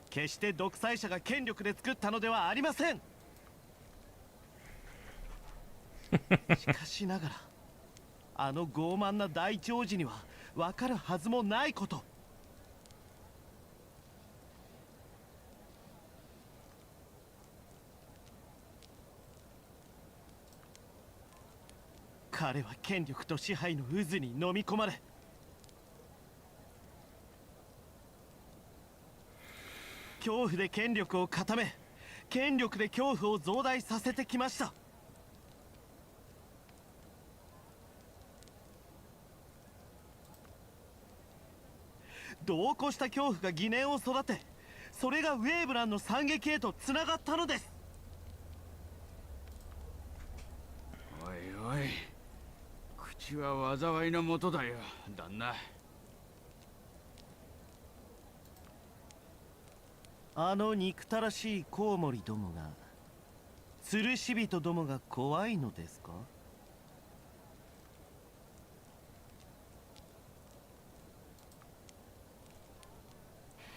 決して独裁者が権力で作ったのではありません。しかしながらあの傲慢な大長寿には分かるはずもないこと。彼は権力と支配の渦に飲み込まれ恐怖で権力を固め、権力で恐怖を増大させてきました。度を越した恐怖が疑念を育て、それがウェーブランの惨劇へとつながったのです。おいおい、口は災いのもとだよ、旦那。あの憎たらしいコウモリどもが、吊るし人どもが怖いのですか？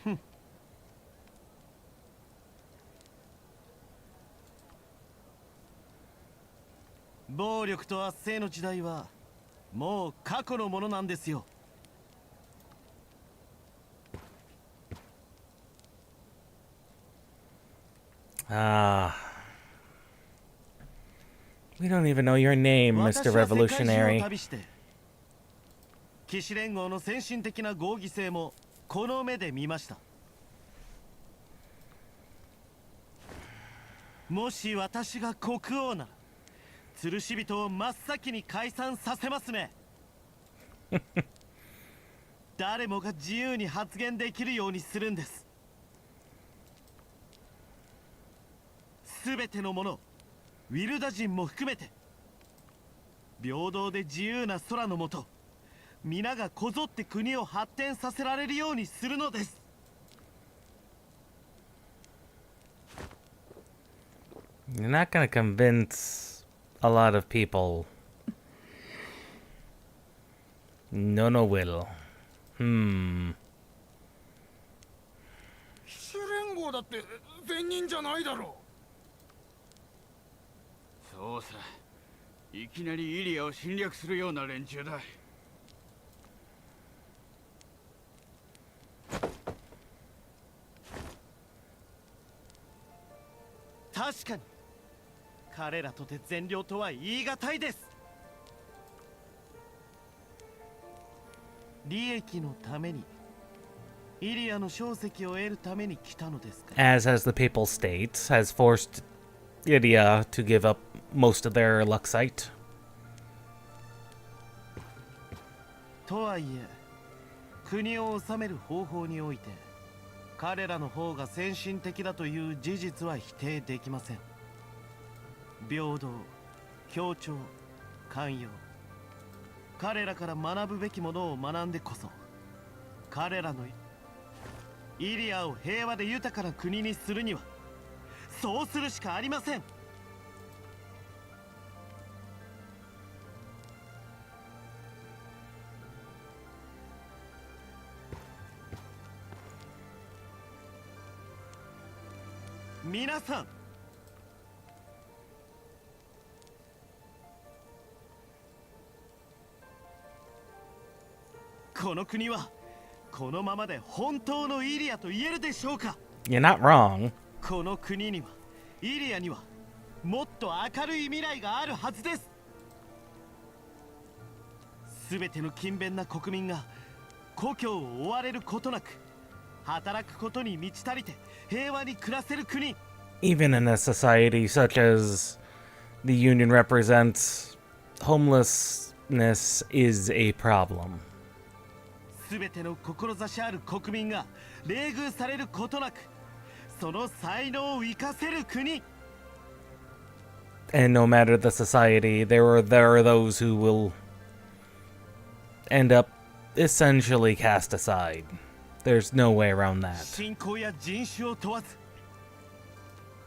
ふん。暴力と圧政の時代はもう過去のものなんですよ。Ah. We don't even know your name, Mr. Revolutionary. 騎士連合の先進的な合議制もこの目で見ました。もし私が国王なら、吊るし人を真っ先に解散させますね。誰もが自由に発言できるようにするんです。すべてのもの、ウィルダ人も含めて、平等で自由な空の下、皆がこぞって国を発展させられるようにするのです。You're not gonna convince a lot of people. No, no will. 騎士連合だって善人じゃないだろう。そうさ、いきなりイリアを侵略するような連中だ。確かに彼らとて善良とは言い難いです。利益のために、イリアの硝石を得るために来たのですか。 As has the Papal States, has forced Lydia to give up most of their Luxite. とはいえ、国を治める方法において、彼らの方が先進的だという事実は否定できません。平等、協調、寛容、彼らから学ぶべきものを学んでこそ、彼らのイリアを平和で豊かな国にするには、そうするしかありません。皆さん、この国はこのままで本当のイリアと言えるでしょうか。 You're not wrong. この国には、イリアにはもっと明るい未来があるはずです。すべての勤勉な国民が故郷を追われることなく、働くことに満ち足りて平和に暮らせる国。 Even in a society such as the Union represents, homelessness is a problem. すべての志ある国民が冷遇されることなく、その才能を生かせる国。 And no matter the society, there are those who will end up essentially cast aside. There's no way around that. 信仰や人種を問わず、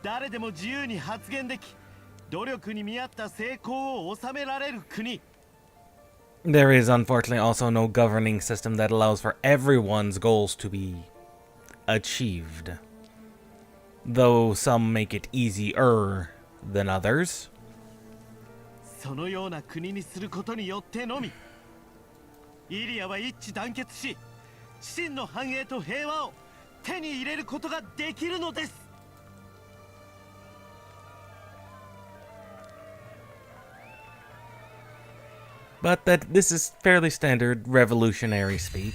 誰でも自由に発言でき、努力に見合った成功を収められる国。 There is unfortunately also no governing system that allows for everyone's goals to be achieved. Though some make it easier than others. そのような国にすることによってのみ、イリアは一致団結し、真の繁栄と平和を手に入れることができるのです。 But that this is fairly standard revolutionary speak.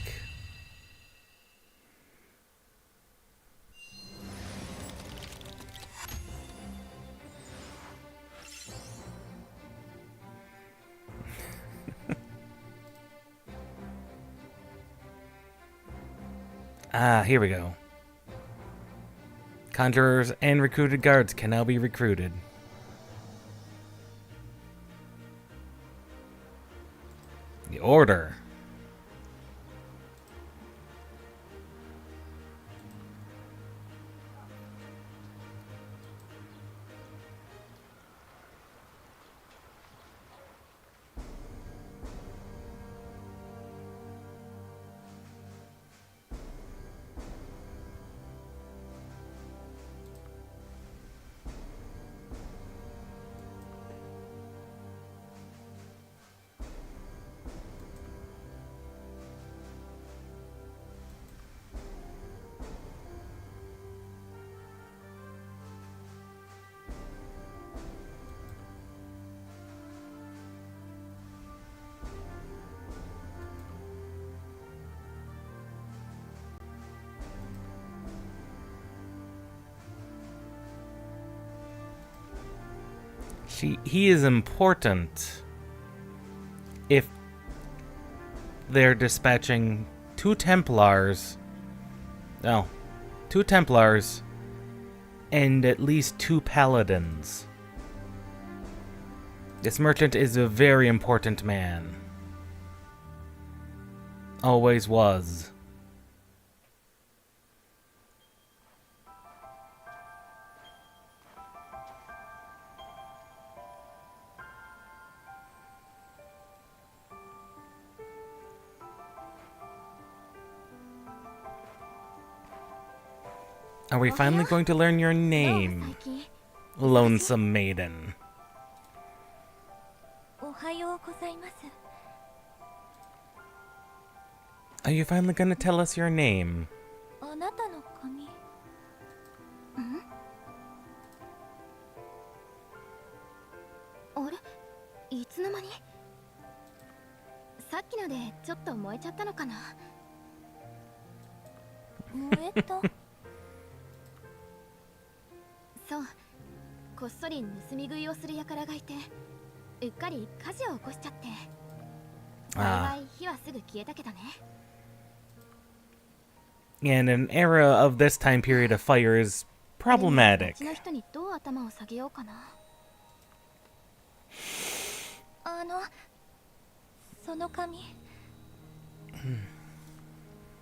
Ah, here we go. Conjurers and recruited guards can now be recruited. The Order. He is important if they're dispatching two Templars and at least 2 Paladins. This merchant is a very important man. Always was. Are we finally going to learn your name, Lonesome Maiden? おはようございます。 Are you finally going to tell us your name? あなたの髪。ん？あれ？いつの間に？さっきのでちょっと燃えちゃったのかな？燃えた？そう、こっそり盗み食いをする輩がいて、うっかり火事を起こしちゃって。幸い火はすぐ消えたけどね。And an era of this time period of fire is problematic. 町の人にどう頭を下げようかな。その紙、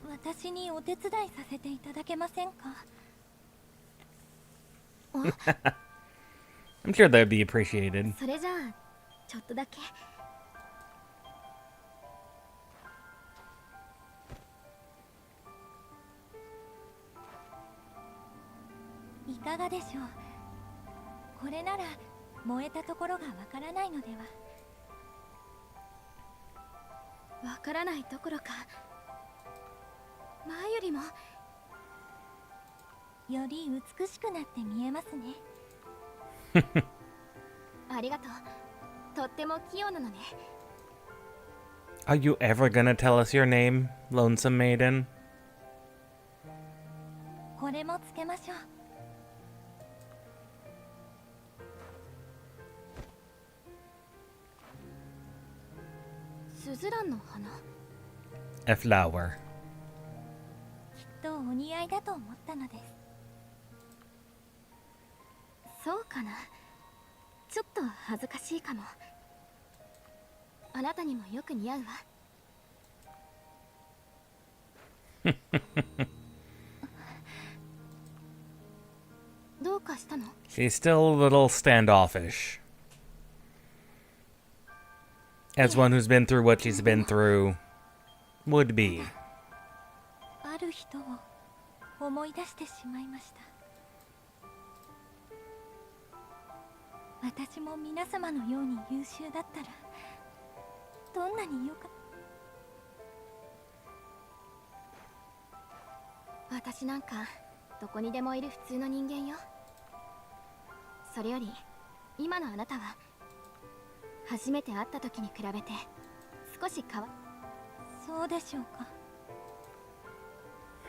私にお手伝いさせていただけませんか？ I'm sure that would be appreciated. それじゃあちょっとだけ。いかがでしょう。これなら燃えたところがわからないのでは。わからないどころか、前よりもより美しくなって見えますね。ありがとう。とっても器用なのね。Are you ever gonna tell us your name, Lonesome Maiden? これもつけましょう。スズランの花。A flower. きっとお似合いだと思ったのです。そうかな。ちょっと恥ずかしいかも。あなたにもよく似合うわ。どうかしたの？ She's still a little standoffish. As one who's been through what she's been through would be. ある人を思い出してしまいました。私も皆様のように優秀だったらどんなによか。私なんかどこにでもいる普通の人間よ。それより今のあなたは初めて会った時に比べて少し変わ。そうでしょうか。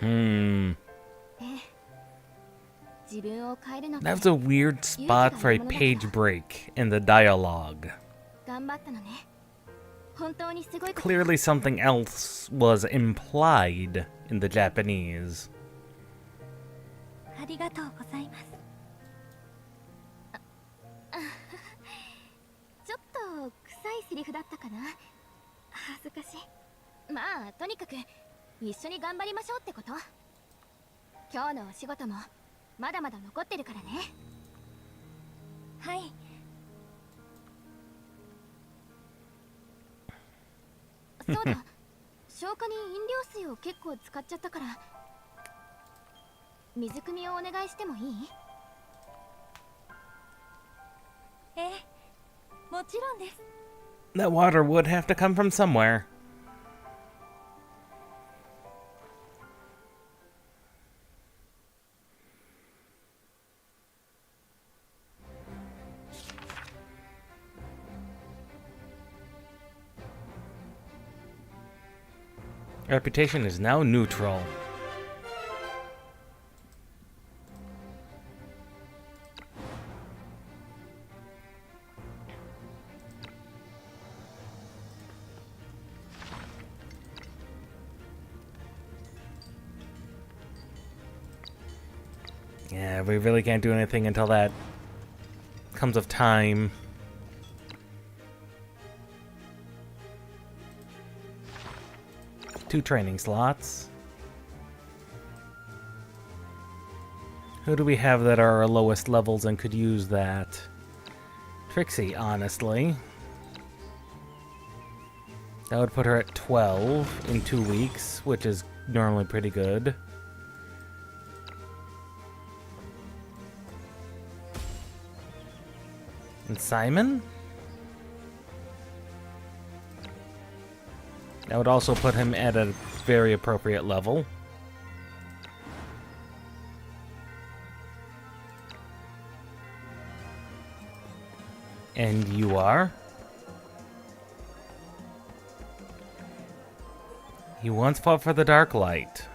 ええ。自分を変えるの。 That was a weird spot for a page break in the dialogue. 頑張ったのね。本当にすごい。 Clearly something else was implied in the Japanese. ありがとうございます。ちょっと臭いセリフだったかな。恥ずかしい。まあとにかく一緒に頑張りましょうってこと。今日のお仕事もまだまだ残ってるからね。はい。そうだ、消化に飲料水を結構使っちゃったから水汲みをお願いしてもいい？ええ、もちろんです。 That water would have to come from somewhere. Reputation is now neutral. Yeah, we really can't do anything until that comes of time. Two training slots. Who do we have that are our lowest levels and could use that? Trixie, honestly. That would put her at 12 in 2 weeks, which is normally pretty good. And Simon? That would also put him at a very appropriate level. And you are? He once fought for the Dark Light.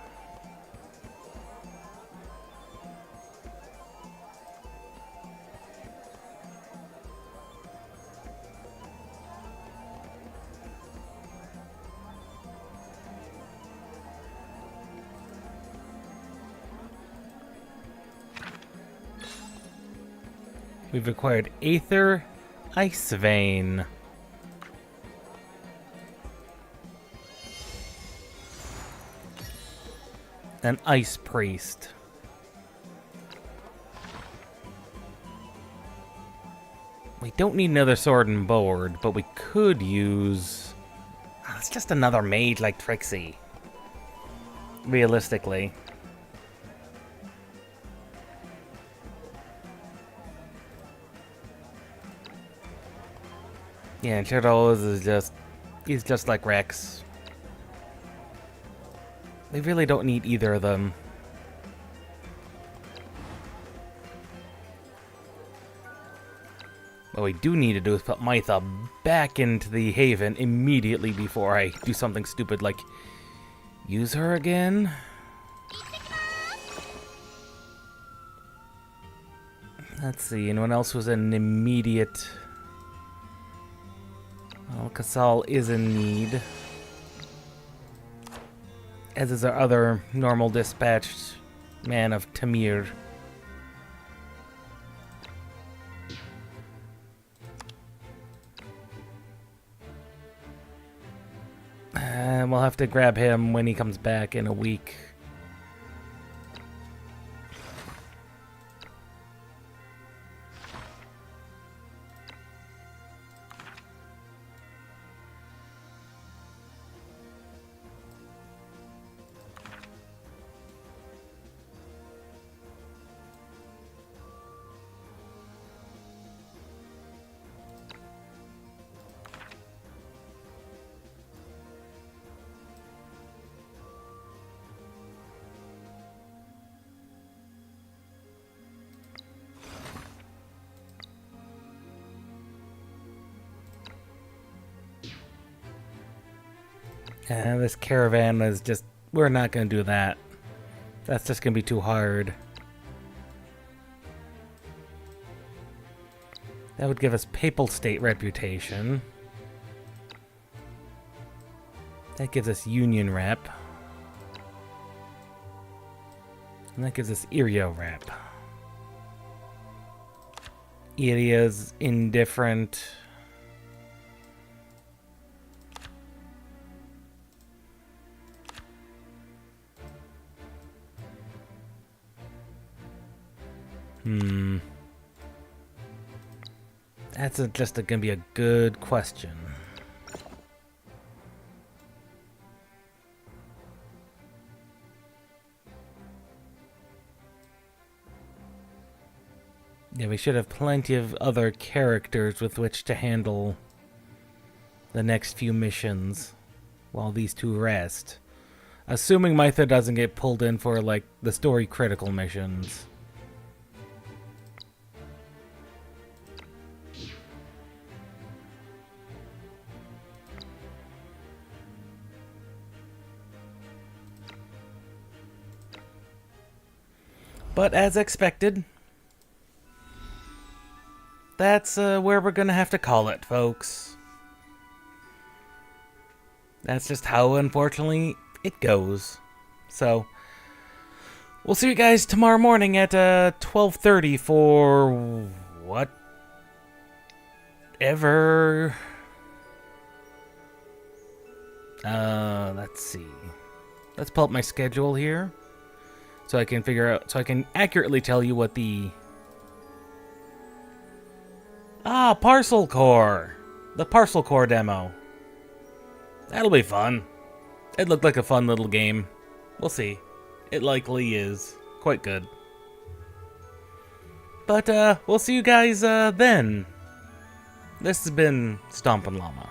We've acquired Aether Ice Vein. An Ice Priest. We don't need another sword and board, but we could use... it's just another mage like Trixie. Realistically. Yeah, Turtles is just... he's just like Rex. They really don't need either of them. What we do need to do is put Mytha back into the Haven immediately before I do something stupid like use her again. Let's see, anyone else was an immediate... well, Casal is in need. As is our other normal dispatched man of Tamir. And we'll have to grab him when he comes back in a week. This caravan is just... we're not going to do that. That's just going to be too hard. That would give us Papal State reputation. That gives us Union rep. And that gives us Irio Wrap. Iria's indifferent. That's gonna be a good question. Yeah, we should have plenty of other characters with which to handle the next few missions while these two rest. Assuming Mytha doesn't get pulled in for, like, the story critical missions. But as expected, that's where we're gonna have to call it, folks. That's just how, unfortunately, it goes. So, we'll see you guys tomorrow morning at 12:30 for whatever. Let's see. Let's pull up my schedule here, so I can accurately tell you what the Parcel Core, the Parcel Core demo. That'll be fun. It looked like a fun little game. We'll see. It likely is quite good. But we'll see you guys then. This has been Stompin' Llama.